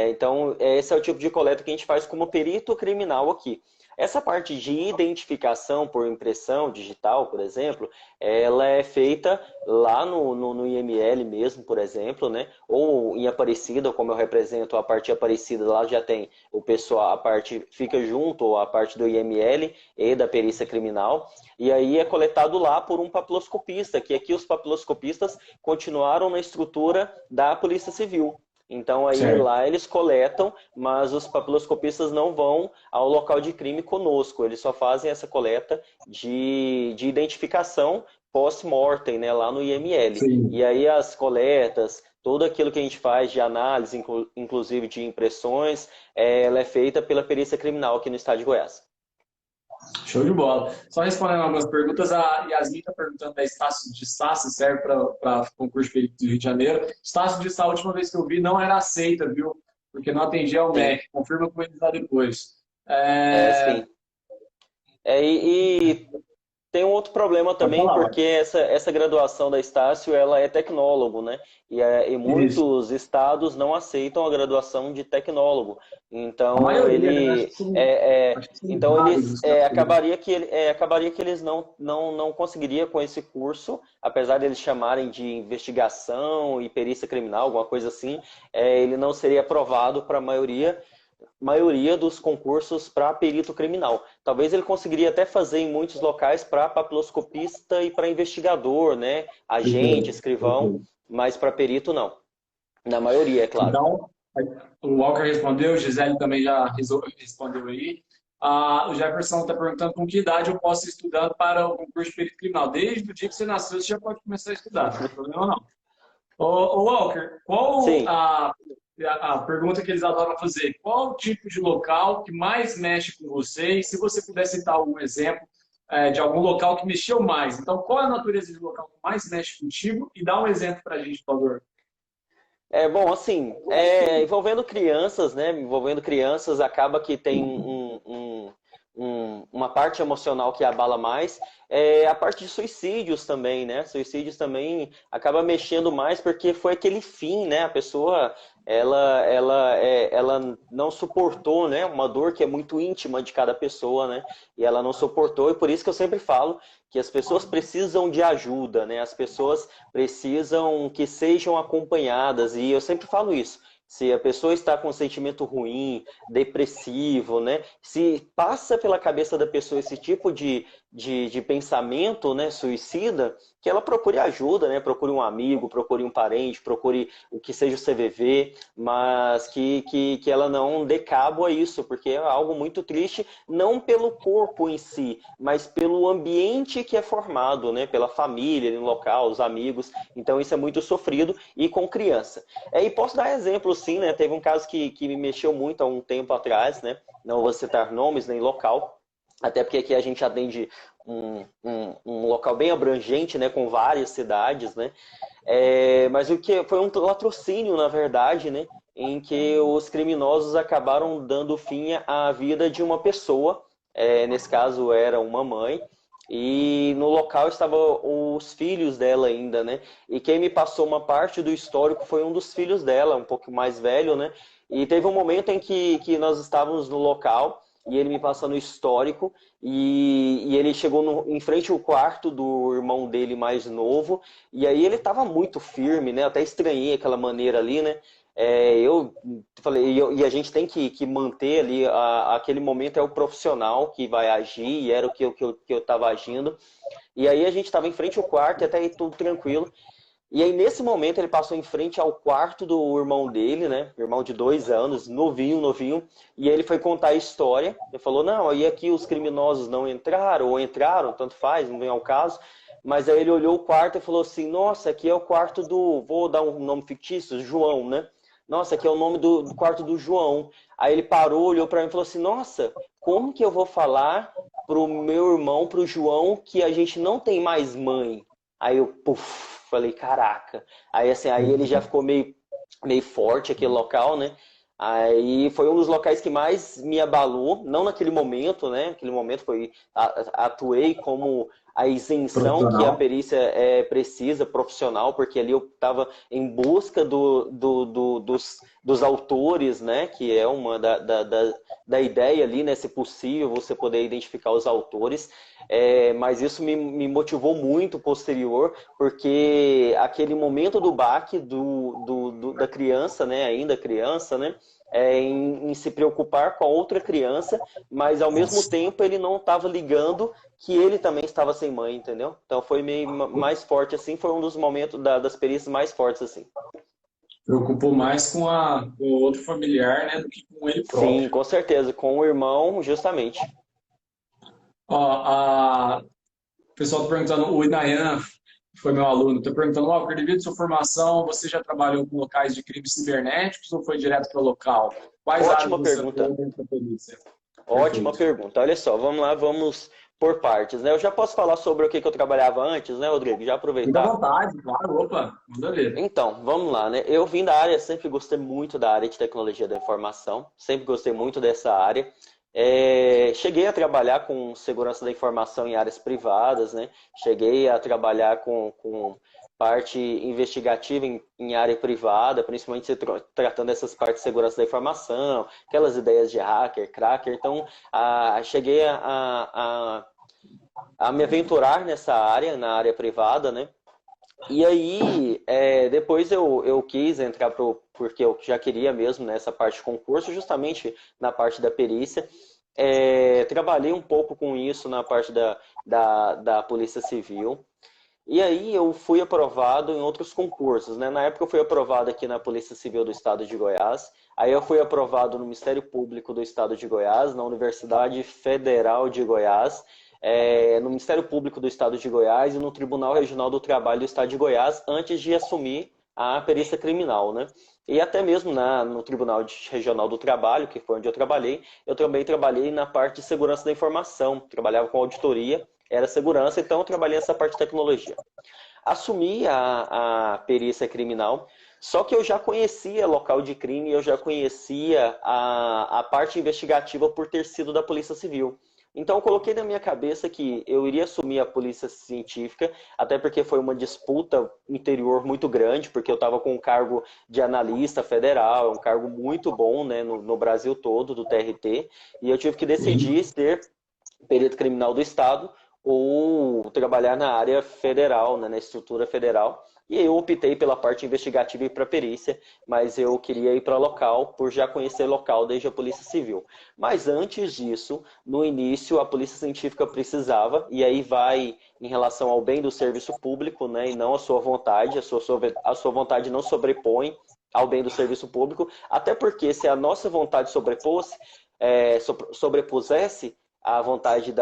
Então, esse é o tipo de coleta que a gente faz como perito criminal aqui. Essa parte de identificação por impressão digital, por exemplo, ela é feita lá no IML mesmo, por exemplo, né? Ou em Aparecida, como eu represento a parte Aparecida, lá já tem o pessoal, a parte fica junto, a parte do IML e da perícia criminal, e aí é coletado lá por um papiloscopista, que aqui os papiloscopistas continuaram na estrutura da Polícia Civil. Então aí Certo. lá eles coletam, mas os papiloscopistas não vão ao local de crime conosco, eles só fazem essa coleta de identificação post-mortem, né, lá no IML. E Sim. aí as coletas, tudo aquilo que a gente faz de análise, inclusive de impressões, ela é feita pela perícia criminal aqui no estado de Goiás. Show de bola. Só respondendo algumas perguntas, a Yasmin está perguntando da Estácio de Sá, se serve para concurso de perito do Rio de Janeiro. Estácio de Sá, a última vez que eu vi, não era aceita, viu? Porque não atendia ao Sim, MEC. Confirma com eles lá depois. sim. E tem um outro problema Pode também, falar, porque mano. essa graduação da Estácio, ela é tecnólogo, né? E Isso. muitos estados não aceitam a graduação de tecnólogo. A Então, maioria, né? Acho que são vários os casos. acabaria que eles não conseguiriam com esse curso, apesar de eles chamarem de investigação e perícia criminal, alguma coisa assim, ele não seria aprovado para a maioria dos concursos para perito criminal. Talvez ele conseguiria até fazer em muitos locais para papiloscopista e para investigador, né? Agente, Perfeito. escrivão, Perfeito. mas para perito não. Na maioria, é claro. Então, o Walker respondeu, Gisele também já respondeu aí. O Jefferson está perguntando com que idade eu posso ir estudando para o concurso de perito criminal. Desde o dia que você nasceu, você já pode começar a estudar, não tem problema não. Walker, qual Sim. a pergunta que eles adoram fazer? Qual o tipo de local que mais mexe com você? E se você puder citar algum exemplo de algum local que mexeu mais. Então, qual é a natureza de local que mais mexe contigo? E dá um exemplo para a gente, por favor. Bom, assim, envolvendo crianças, né? Envolvendo crianças, acaba que tem uma parte emocional que abala mais. A parte de suicídios também, né? Suicídios também acaba mexendo mais porque foi aquele fim, né? A pessoa, ela não suportou, né? Uma dor que é muito íntima de cada pessoa, né? E ela não suportou, e por isso que eu sempre falo que as pessoas precisam de ajuda, né? As pessoas precisam que sejam acompanhadas, e eu sempre falo isso. Se a pessoa está com um sentimento ruim, depressivo, né? Se passa pela cabeça da pessoa esse tipo de pensamento, né, suicida, que ela procure ajuda, né? Procure um amigo, procure um parente, procure o que seja o CVV, mas que ela não dê cabo a isso, porque é algo muito triste, não pelo corpo em si, mas pelo ambiente que é formado, né? Pela família no local, os amigos. Então isso é muito sofrido, e com criança. E posso dar exemplo, sim, né? Teve um caso que me mexeu muito há um tempo atrás, né? Não vou citar nomes nem local, até porque aqui a gente atende um local bem abrangente, né? Com várias cidades, né? Mas o que foi um latrocínio, na verdade, né? Em que os criminosos acabaram dando fim à vida de uma pessoa. Nesse caso era uma mãe, e no local estavam os filhos dela ainda, né? E quem me passou uma parte do histórico foi um dos filhos dela, um pouco mais velho, né? E teve um momento em que nós estávamos no local e ele me passando o histórico, e ele chegou em frente ao quarto do irmão dele mais novo, e aí ele estava muito firme, né? Eu até estranhei aquela maneira ali, né? Eu falei, e a gente tem que manter ali, aquele momento é o profissional que vai agir, e era o que eu estava agindo. E aí a gente estava em frente ao quarto, e até aí tudo tranquilo. E aí nesse momento ele passou em frente ao quarto do irmão dele, né? Irmão de 2 anos, novinho, novinho. E ele foi contar a história. Ele falou, não, aí aqui os criminosos não entraram, ou entraram, tanto faz, não vem ao caso. Mas aí ele olhou o quarto e falou assim, nossa, aqui é o quarto do... Vou dar um nome fictício, João, né? Nossa, aqui é o nome do quarto do João. Aí ele parou, olhou para mim e falou assim, nossa, como que eu vou falar pro meu irmão, pro João, que a gente não tem mais mãe? Aí eu, puf, falei, caraca. Aí assim, aí ele já ficou meio forte aquele local, né? Aí foi um dos locais que mais me abalou, não naquele momento, né? Naquele momento atuei como a isenção que a Profissional. perícia precisa, profissional, porque ali eu estava em busca dos autores, né? Que é uma da ideia ali, né? Se possível, você poder identificar os autores. Mas isso me motivou muito posterior, porque aquele momento do baque da criança, né? Ainda criança, né? Em se preocupar com a outra criança, mas ao mesmo tempo ele não estava ligando que ele também estava sem mãe, entendeu? Então foi meio mais forte assim, foi um dos momentos das perícias mais fortes assim. Preocupou mais com o outro familiar, né, do que com ele Sim, próprio. com certeza, com o irmão, justamente. Ó, o pessoal está perguntando, o Inayan foi meu aluno, está perguntando, Walker, devido à sua formação, você já trabalhou com locais de crimes cibernéticos ou foi direto para o local? Quais áreas Ótima você pergunta. atuou dentro da polícia? Ótima Perfeito. pergunta. Olha só, vamos lá, vamos por partes, né? Eu já posso falar sobre o que eu trabalhava antes, né, Rodrigo? Já Fica à aproveitar. vontade, claro, opa, manda ver. Então, vamos lá, né? Eu vim da área, sempre gostei muito da área de tecnologia da informação, sempre gostei muito dessa área. Cheguei a trabalhar com segurança da informação em áreas privadas, né? Cheguei a trabalhar com parte investigativa em área privada, principalmente tratando dessas partes de segurança da informação, aquelas ideias de hacker, cracker. Então, cheguei a me aventurar nessa área, na área privada, né? E aí, depois eu quis entrar porque eu já queria mesmo nessa parte de concurso, justamente na parte da perícia. Trabalhei um pouco com isso na parte da Polícia Civil. E aí eu fui aprovado em outros concursos, né? Na época eu fui aprovado aqui na Polícia Civil do Estado de Goiás. Aí eu fui aprovado no Ministério Público do Estado de Goiás, na Universidade Federal de Goiás, no Ministério Público do Estado de Goiás e no Tribunal Regional do Trabalho do Estado de Goiás, antes de assumir a perícia criminal, né? E até mesmo no Tribunal Regional do Trabalho, que foi onde eu também trabalhei na parte de segurança da informação, trabalhava com auditoria, era segurança, então eu trabalhei nessa parte de tecnologia. Assumi a perícia criminal, só que eu já conhecia local de crime, eu já conhecia a parte investigativa por ter sido da Polícia Civil. Então eu coloquei na minha cabeça que eu iria assumir a polícia científica, até porque foi uma disputa interior muito grande, porque eu estava com um cargo de analista federal, um cargo muito bom, né, no Brasil todo, do TRT, e eu tive que decidir Sim. ser perito criminal do Estado ou trabalhar na área federal, né, na estrutura federal. E eu optei pela parte investigativa e para perícia, mas eu queria ir para local por já conhecer local desde a Polícia Civil. Mas antes disso, no início, a Polícia Científica precisava, e aí vai em relação ao bem do serviço público, né, e não a sua vontade, a sua vontade não sobrepõe ao bem do serviço público, até porque se a nossa vontade sobrepusesse a vontade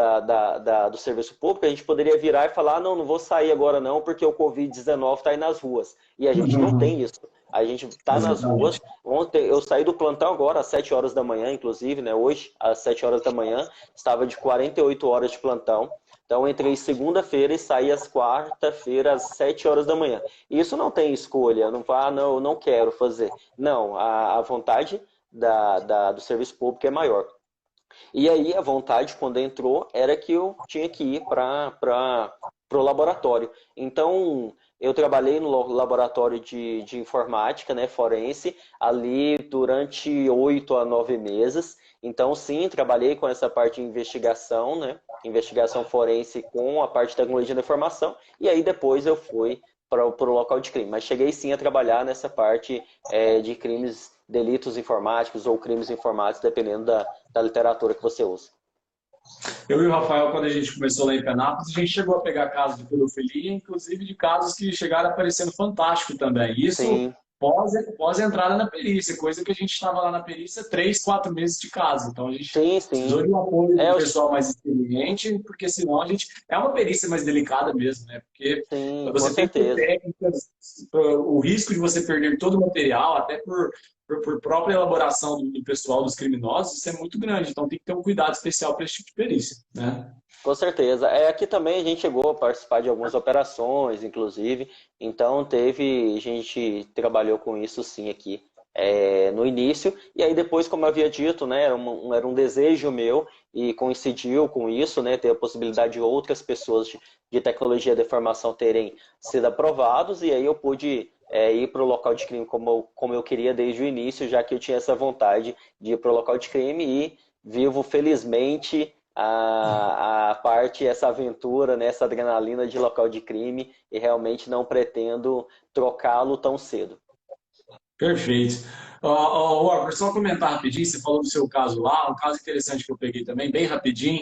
do serviço público, a gente poderia virar e falar, não vou sair agora não, porque o Covid-19 está aí nas ruas. E a gente não tem isso. A gente está nas ruas. Exatamente. Ontem eu saí do plantão agora, às 7 horas da manhã, inclusive, né? Hoje, às 7 horas da manhã, estava de 48 horas de plantão. Então, entrei segunda-feira e saí às quarta-feira, às 7 horas da manhã. E isso não tem escolha, não vá, não, eu não quero fazer. Não, a vontade do serviço público é maior. E aí a vontade, quando entrou, era que eu tinha que ir para o laboratório. Então, eu trabalhei no laboratório de informática, né, forense, ali durante 8 a 9 meses. Então, sim, trabalhei com essa parte de investigação, né, investigação forense com a parte de tecnologia da informação. E aí depois eu fui para o local de crime. Mas cheguei sim a trabalhar nessa parte de crimes, delitos informáticos ou crimes informáticos, dependendo da literatura que você usa. Eu e o Rafael, quando a gente começou lá em Penápolis, a gente chegou a pegar casos de pedofilia, inclusive de casos que chegaram aparecendo fantástico também. Isso Sim, pós entrada na perícia, coisa que a gente estava lá na perícia 3, 4 meses de casa. Então a gente sim, precisou sim. de um apoio É, do eu, pessoal mais experiente, porque senão a gente. É uma perícia mais delicada mesmo, né? Porque sim, com você tem que ter certeza. técnicas, o risco de você perder todo o material, até por própria elaboração do pessoal, dos criminosos, isso é muito grande. Então tem que ter um cuidado especial para esse tipo de perícia, né? Com certeza. Aqui também a gente chegou a participar de algumas operações, inclusive. Então a gente trabalhou com isso sim aqui no início. E aí depois, como eu havia dito, né, era um desejo meu e coincidiu com isso, né, ter a possibilidade de outras pessoas de tecnologia de informação terem sido aprovados, e aí eu pude ir para o local de crime como eu queria desde o início, já que eu tinha essa vontade de ir para o local de crime e vivo felizmente a parte, essa aventura, né, essa adrenalina de local de crime e realmente não pretendo trocá-lo tão cedo. Perfeito. Walker, só comentar rapidinho, você falou do seu caso lá, um caso interessante que eu peguei também, bem rapidinho.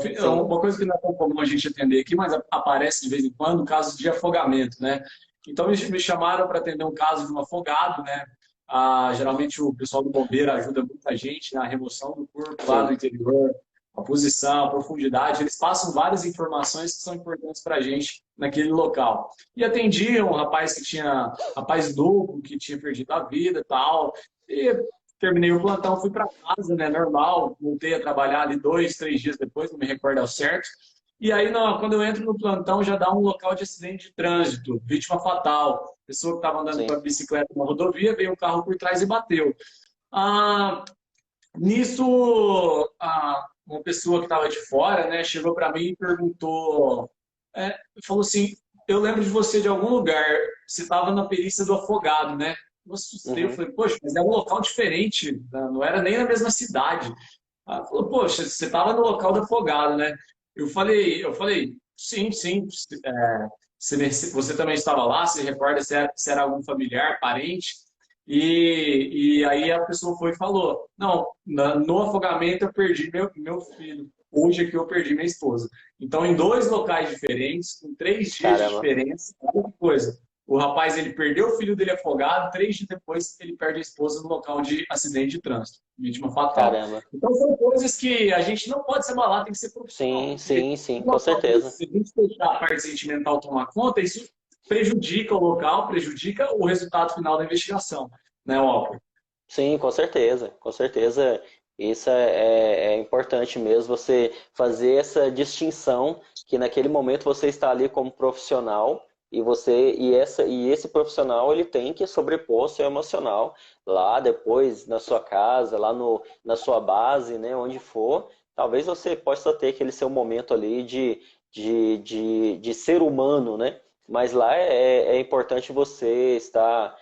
Sim, Uma coisa que não é tão comum a gente atender aqui, mas aparece de vez em quando, casos de afogamento, né? Então, me chamaram para atender um caso de um afogado, né? Geralmente o pessoal do bombeiro ajuda muita gente na remoção do corpo lá do sim, interior, a posição, a profundidade, eles passam várias informações que são importantes para a gente naquele local. E atendi um rapaz que tinha, rapaz novo, que tinha perdido a vida e tal, e terminei o plantão, fui para casa, né, normal, voltei a trabalhar ali 2, 3 dias depois, não me recordo ao certo, e aí, quando eu entro no plantão, já dá um local de acidente de trânsito, vítima fatal. Pessoa que estava andando com sim. a bicicleta na rodovia, veio um carro por trás e bateu. Ah, Nisso, uma pessoa que estava de fora, né, chegou para mim e perguntou, falou assim, eu lembro de você de algum lugar, você estava na perícia do afogado, né? Eu assustei, eu Uhum. falei, poxa, mas é um local diferente, né? Não era nem na mesma cidade. Ela falou, poxa, você estava no local do afogado, né? Eu falei, sim, sim, você também estava lá, você recorda se era algum familiar, parente? E aí a pessoa foi e falou: Não, no afogamento eu perdi meu filho. Hoje aqui eu perdi minha esposa. Então, em 2 locais diferentes, com 3 dias de Caramba, diferença, olha que coisa. O rapaz ele perdeu o filho dele afogado, 3 dias depois ele perde a esposa no local de acidente de trânsito, vítima fatal. caramba. Então, são coisas que a gente não pode se abalar, tem que ser profissional, Sim, porque sim, sim, com uma coisa, certeza. se a gente deixar a parte sentimental tomar conta, isso prejudica o local, prejudica o resultado final da investigação, né, Walker? Sim, com certeza, com certeza. Isso é importante mesmo, você fazer essa distinção que naquele momento você está ali como profissional e esse profissional ele tem que sobrepor seu emocional lá depois na sua casa, lá no, na sua base, né, onde for. Talvez você possa ter aquele seu momento ali de ser humano, né? Mas lá é importante você estar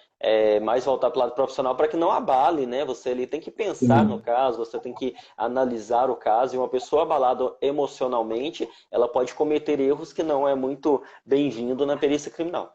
mais voltar para o lado profissional para que não abale, né? Você ali tem que pensar no Sim. caso, você tem que analisar o caso, e uma pessoa abalada emocionalmente, ela pode cometer erros que não é muito bem-vindo na perícia criminal.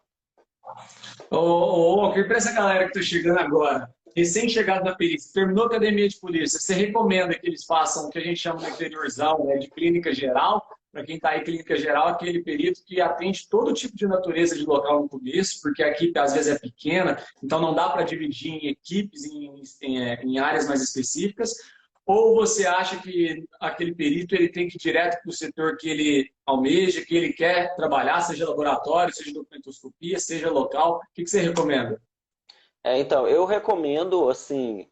Ô, Walker, para essa galera que está chegando agora, recém-chegado na perícia, terminou a academia de polícia, você recomenda que eles façam o que a gente chama no interiorzão, né, de clínica geral? Para quem está aí, clínica geral, aquele perito que atende todo tipo de natureza de local no começo, porque a equipe às vezes é pequena, então não dá para dividir em equipes, em áreas mais específicas. Ou você acha que aquele perito ele tem que ir direto para o setor que ele almeja, que ele quer trabalhar, seja laboratório, seja documentoscopia, seja local? O que você recomenda? Então, eu recomendo assim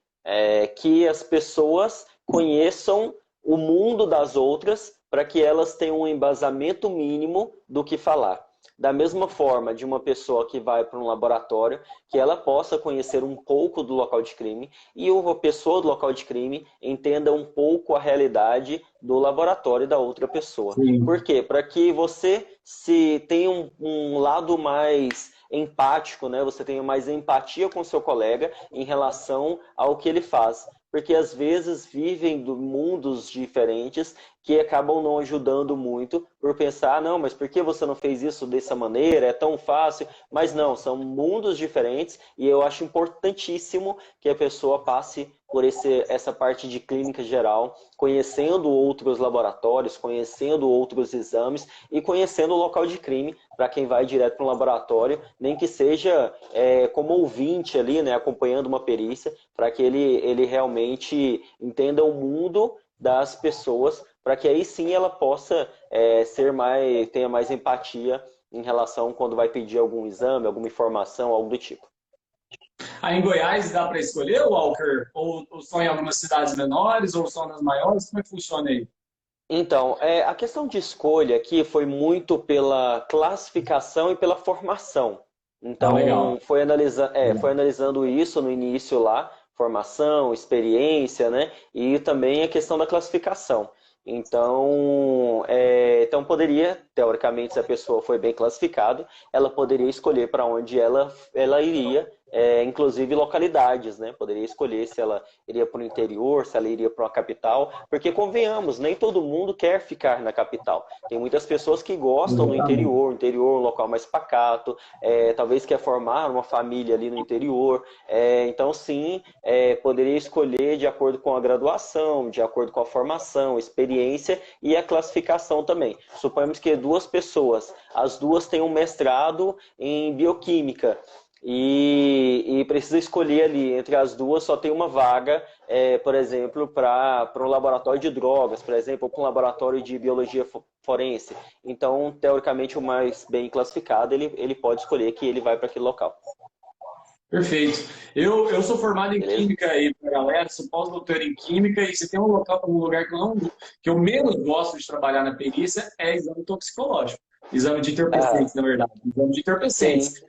que as pessoas conheçam o mundo das outras para que elas tenham um embasamento mínimo do que falar. Da mesma forma, de uma pessoa que vai para um laboratório, que ela possa conhecer um pouco do local de crime e uma pessoa do local de crime entenda um pouco a realidade do laboratório da outra pessoa. Por Sim. quê? Para que você se tenha um lado mais empático, né? Você tenha mais empatia com o seu colega em relação ao que ele faz. Porque às vezes vivem de mundos diferentes que acabam não ajudando muito por pensar, não, mas por que você não fez isso dessa maneira? É tão fácil. Mas não, são mundos diferentes e eu acho importantíssimo que a pessoa passe por essa parte de clínica geral, conhecendo outros laboratórios, conhecendo outros exames e conhecendo o local de crime para quem vai direto para um laboratório, nem que seja como ouvinte ali, né, acompanhando uma perícia, para que ele realmente entenda o mundo das pessoas, para que aí sim ela possa tenha mais empatia em relação quando vai pedir algum exame, alguma informação, algo do tipo. Aí em Goiás dá para escolher, Walker? Ou só em algumas cidades menores, ou só nas maiores? Como é que funciona aí? Então, a questão de escolha aqui foi muito pela classificação e pela formação. Ah, Então, legal. foi analisando isso no início lá, formação, experiência, né? E também a questão da classificação. Então poderia, teoricamente, se a pessoa foi bem classificada, ela poderia escolher para onde ela iria, inclusive localidades, né? Poderia escolher se ela iria para o interior, se ela iria para uma capital, porque convenhamos, nem todo mundo quer ficar na capital. Tem muitas pessoas que gostam do Exatamente. interior, o interior é um local mais pacato, talvez quer formar uma família ali no interior. Então, sim, poderia escolher de acordo com a graduação, de acordo com a formação, experiência e a classificação também. Suponhamos que duas pessoas, as duas têm um mestrado em bioquímica e precisa escolher ali entre as duas, só tem uma vaga, por exemplo, para um laboratório de drogas, por exemplo, ou para um laboratório de biologia forense. Então, teoricamente, o mais bem classificado, ele pode escolher que ele vai para aquele local. Perfeito. Eu sou formado em Beleza? Química aí, pra galera, sou pós-doutor em Química, e se tem um lugar que eu menos gosto de trabalhar na perícia é exame toxicológico. Exame de Ah, entorpecentes, na verdade. Exame de entorpecentes. sim,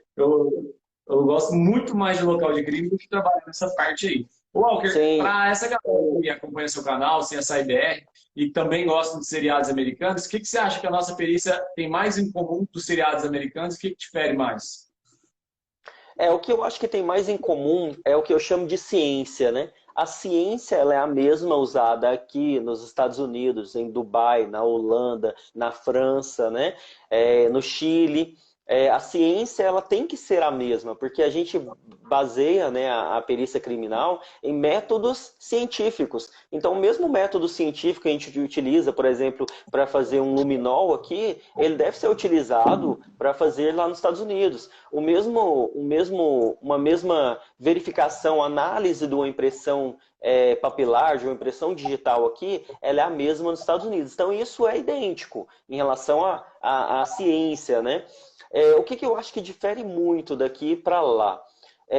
Eu gosto muito mais de local de crime do que trabalhar nessa parte aí. Ô, Walker, sim. para essa galera que acompanha seu canal, sem essa IBR, e também gosta de seriados americanos, o que você acha que a nossa perícia tem mais em comum dos seriados americanos? O que difere mais? O que eu acho que tem mais em comum é o que eu chamo de ciência, né? A ciência ela é a mesma usada aqui nos Estados Unidos, em Dubai, na Holanda, na França, né? No Chile. A ciência ela tem que ser a mesma, porque a gente baseia, né, a perícia criminal em métodos científicos. Então, o mesmo método científico que a gente utiliza, por exemplo, para fazer um luminol aqui, ele deve ser utilizado para fazer lá nos Estados Unidos. Uma mesma verificação, análise de uma impressão papilar, de uma impressão digital aqui, ela é a mesma nos Estados Unidos. Então, isso é idêntico em relação à ciência, né? O que eu acho que difere muito daqui para lá?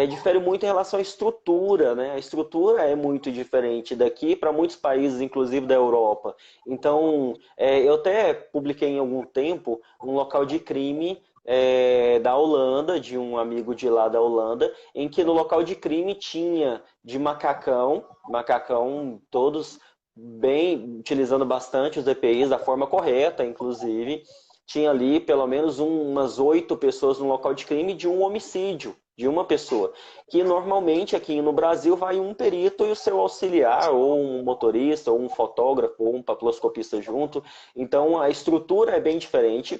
Difere muito em relação à estrutura, né? A estrutura é muito diferente daqui para muitos países, inclusive da Europa. Então, eu até publiquei em algum tempo um local de crime da Holanda, de um amigo de lá da Holanda, em que no local de crime tinha de macacão todos bem, utilizando bastante os EPIs da forma correta, inclusive. Tinha ali pelo menos umas 8 pessoas no local de crime de um homicídio de uma pessoa, que normalmente aqui no Brasil vai um perito e o seu auxiliar, ou um motorista, ou um fotógrafo, ou um papiloscopista junto. Então a estrutura é bem diferente.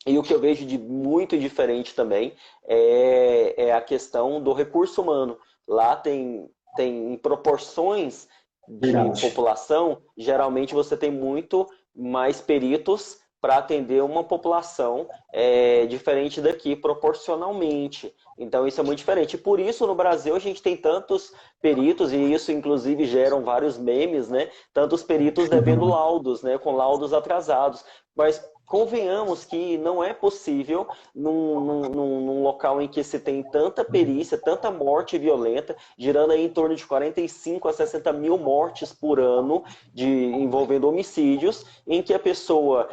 E o que eu vejo de muito diferente também é a questão do recurso humano. Lá tem proporções de Verdade. população, geralmente você tem muito mais peritos para atender uma população diferente daqui, proporcionalmente. Então isso é muito diferente. E por isso no Brasil a gente tem tantos peritos, e isso inclusive geram vários memes, né? Tantos peritos devendo laudos, né? Com laudos atrasados. Mas convenhamos que não é possível num local em que se tem tanta perícia, tanta morte violenta, girando aí em torno de 45 a 60 mil mortes por ano envolvendo homicídios, em que a pessoa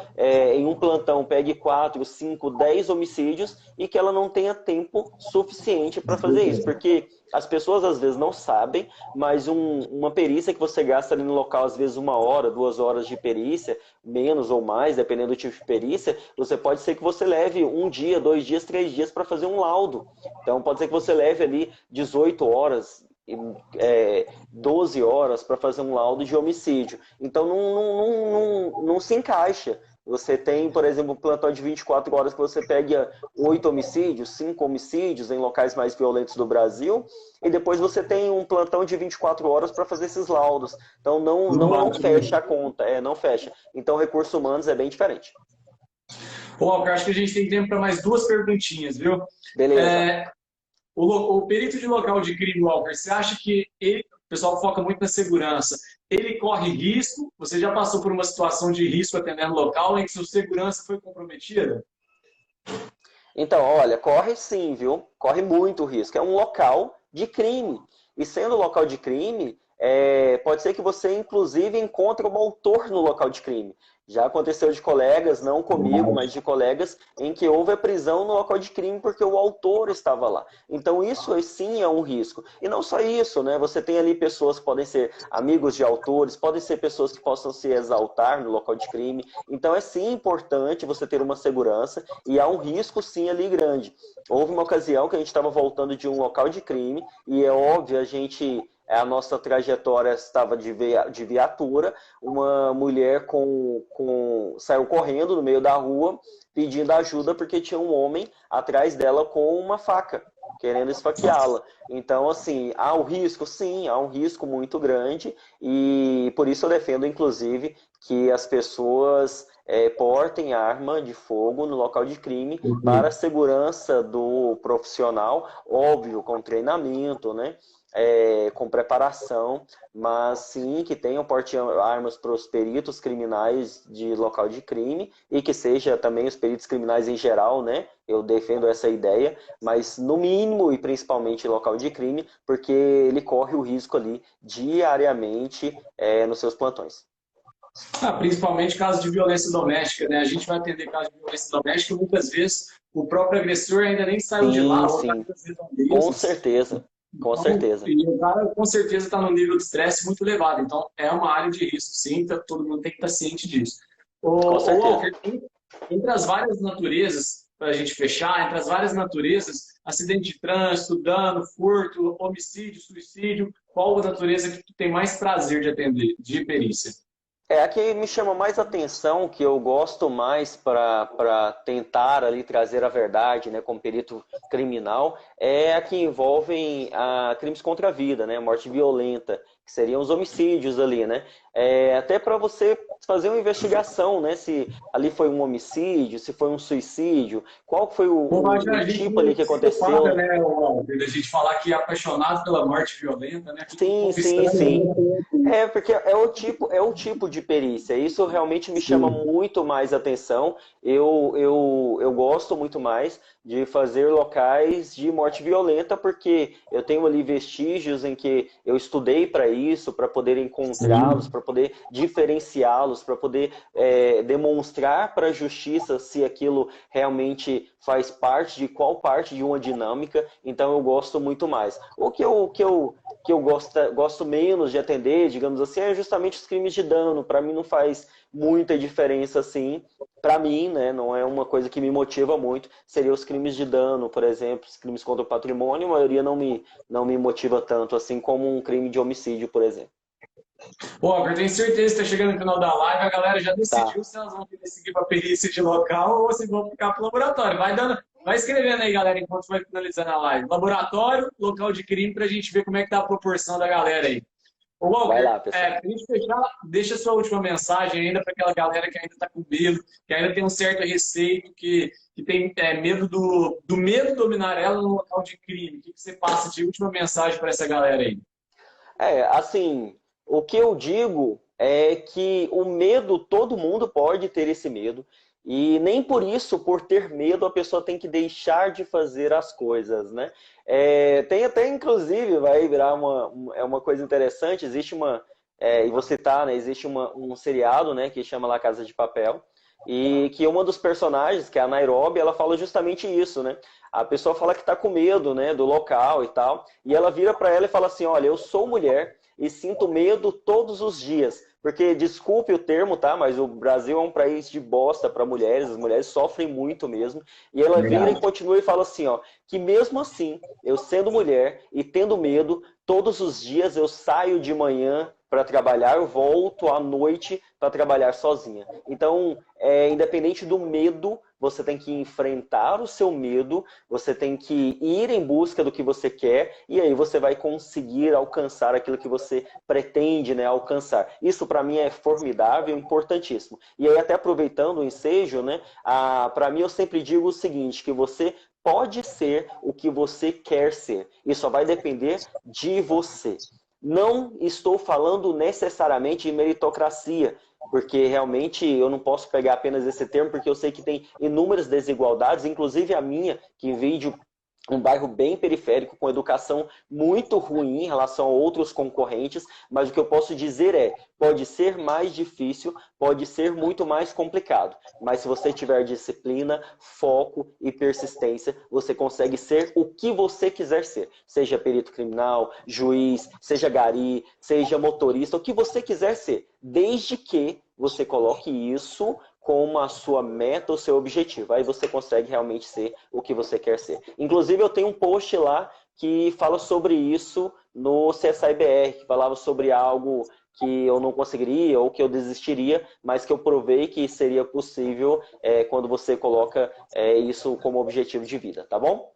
em um plantão pegue 4, 5, 10 homicídios e que ela não tenha tempo suficiente para fazer isso, porque as pessoas às vezes não sabem, mas uma perícia que você gasta ali no local, às vezes 1 hora, 2 horas de perícia, menos ou mais, dependendo do tipo de perícia, você pode ser que você leve 1 dia, 2 dias, 3 dias para fazer um laudo. Então pode ser que você leve ali 18 horas, 12 horas para fazer um laudo de homicídio. Então não se encaixa. Você tem, por exemplo, um plantão de 24 horas que você pega 8 homicídios, 5 homicídios em locais mais violentos do Brasil, e depois você tem um plantão de 24 horas para fazer esses laudos. Então Não não bate, né? fecha a conta, não fecha. Então recursos humanos é bem diferente. Bom, eu acho que a gente tem tempo para mais duas perguntinhas, viu? Beleza. É, o perito de local de crime, Walker, você acha que o pessoal foca muito na segurança, ele corre risco? Você já passou por uma situação de risco atendendo local em que sua segurança foi comprometida? Então, olha, corre sim, viu? Corre muito risco. É um local de crime. E sendo local de crime, pode ser que você, inclusive, encontre um autor no local de crime. Já aconteceu de colegas, não comigo, mas de colegas, em que houve a prisão no local de crime porque o autor estava lá. Então isso sim é um risco. E não só isso, né? Você tem ali pessoas que podem ser amigos de autores, podem ser pessoas que possam se exaltar no local de crime. Então é sim importante você ter uma segurança e há um risco sim ali grande. Houve uma ocasião que a gente estava voltando de um local de crime e é óbvio, a nossa trajetória estava de viatura, uma mulher saiu correndo no meio da rua pedindo ajuda porque tinha um homem atrás dela com uma faca, querendo esfaqueá-la. Então, assim, há um risco? Sim, há um risco muito grande e por isso eu defendo, inclusive, que as pessoas portem arma de fogo no local de crime para a segurança do profissional, óbvio, com treinamento, né? Com preparação, mas sim que tenham porte-armas para os peritos criminais de local de crime e que seja também os peritos criminais em geral, né? Eu defendo essa ideia, mas no mínimo e principalmente em local de crime, porque ele corre o risco ali diariamente nos seus plantões. Principalmente casos de violência doméstica, né? A gente vai atender casos de violência doméstica e muitas vezes o próprio agressor ainda nem saiu de lá, ou sim. Com certeza. Com certeza. E o cara, com certeza, está num nível de estresse muito elevado. Então, é uma área de risco, sim. Todo mundo tem que estar ciente disso. Com certeza. Walker, entre as várias naturezas, para a gente fechar, entre as várias naturezas, acidente de trânsito, dano, furto, homicídio, suicídio, qual a natureza que tu tem mais prazer de atender, de perícia? A que me chama mais atenção, que eu gosto mais para tentar ali trazer a verdade, né, como perito criminal, é a que envolvem crimes contra a vida, né, morte violenta, que seriam os homicídios ali, né? Até para você fazer uma investigação, né, se ali foi um homicídio, se foi um suicídio, qual foi o tipo ali que aconteceu. Fala, né, a gente falar que é apaixonado pela morte violenta, né? Sim. Porque é o tipo de perícia. Isso realmente me chama muito mais atenção. Eu gosto muito mais de fazer locais de morte violenta, porque eu tenho ali vestígios em que eu estudei para isso, para poder encontrá-los, para poder diferenciá-los, para poder demonstrar para a justiça se aquilo realmente faz parte de qual parte de uma dinâmica. Então eu gosto muito mais. O que eu gosto menos de atender, digamos assim, é justamente os crimes de dano. Para mim não faz muita diferença assim. Para mim, né, não é uma coisa que me motiva muito. Seriam os crimes de dano, por exemplo, os crimes contra o patrimônio, a maioria não me motiva tanto assim como um crime de homicídio, por exemplo. Eu tenho certeza que está chegando no final da live, a galera já decidiu se elas vão querer seguir para perícia de local ou se vão ficar para o laboratório. Vai escrevendo aí, galera, enquanto vai finalizando a live. Laboratório, local de crime, para a gente ver como é que tá a proporção da galera aí. Walker, vai lá, pessoal. Pra gente fechar, deixa a sua última mensagem ainda para aquela galera que ainda está com medo, que ainda tem um certo receio, que tem medo do medo dominar ela no local de crime. O que você passa de última mensagem para essa galera aí? Assim, o que eu digo é que o medo, todo mundo pode ter esse medo. E nem por isso, por ter medo, a pessoa tem que deixar de fazer as coisas, né? Tem até, inclusive, vai virar uma coisa interessante, existe e vou citar, né? Existe um seriado, né, que chama La Casa de Papel, e que uma dos personagens, que é a Nairobi, ela fala justamente isso, né? A pessoa fala que tá com medo, né, do local e tal, e ela vira para ela e fala assim, olha, eu sou mulher e sinto medo todos os dias. Porque, desculpe o termo, tá? Mas o Brasil é um país de bosta para mulheres, as mulheres sofrem muito mesmo. E ela vira e continua e fala assim, ó, que mesmo assim, eu sendo mulher e tendo medo, todos os dias eu saio de manhã para trabalhar, eu volto à noite para trabalhar sozinha. Então, independente do medo, você tem que enfrentar o seu medo, você tem que ir em busca do que você quer, e aí você vai conseguir alcançar aquilo que você pretende, né, alcançar. Isso para mim é formidável, importantíssimo. E aí até aproveitando o ensejo, né, para mim eu sempre digo o seguinte, que você pode ser o que você quer ser. Isso só vai depender de você. Não estou falando necessariamente de meritocracia, porque realmente eu não posso pegar apenas esse termo, porque eu sei que tem inúmeras desigualdades, inclusive a minha, que veio um bairro bem periférico, com educação muito ruim em relação a outros concorrentes, mas o que eu posso dizer é, pode ser mais difícil, pode ser muito mais complicado, mas se você tiver disciplina, foco e persistência, você consegue ser o que você quiser ser, seja perito criminal, juiz, seja gari, seja motorista, o que você quiser ser, desde que você coloque isso como a sua meta, o seu objetivo. Aí você consegue realmente ser o que você quer ser. Inclusive, eu tenho um post lá que fala sobre isso no CSI-BR, que falava sobre algo que eu não conseguiria ou que eu desistiria, mas que eu provei que seria possível quando você coloca isso como objetivo de vida, tá bom?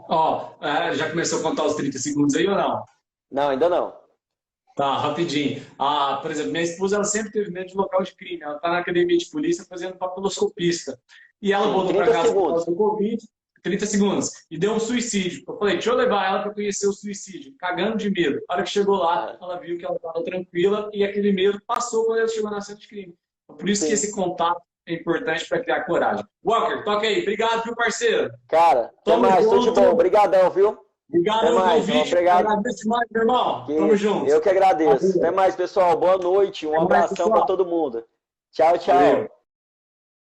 Ó, já começou a contar os 30 segundos aí ou não? Não, ainda não. Tá, rapidinho. Ah, por exemplo, minha esposa ela sempre teve medo de local de crime. Ela está na academia de polícia fazendo papiloscopista. E ela Sim, voltou para 30 casa por segundos. causa do Covid, 30 segundos, e deu um suicídio. Eu falei, deixa eu levar ela para conhecer o suicídio, cagando de medo. A hora que chegou lá, ela viu que ela estava tranquila e aquele medo passou quando ela chegou na cena de crime. Por isso que Sim. esse contato é importante para criar coragem. Walker, toca aí. Obrigado, viu, parceiro? Cara, até Tamo mais, tudo de junto. bom. Obrigadão, viu? Obrigado Até pelo mais, convite. obrigado. Agradeço demais, meu irmão. Tamo junto. Eu que agradeço. Valeu. Até mais, pessoal. Boa noite. Um Até mais, abração para pessoal. todo mundo. Tchau, tchau. Valeu.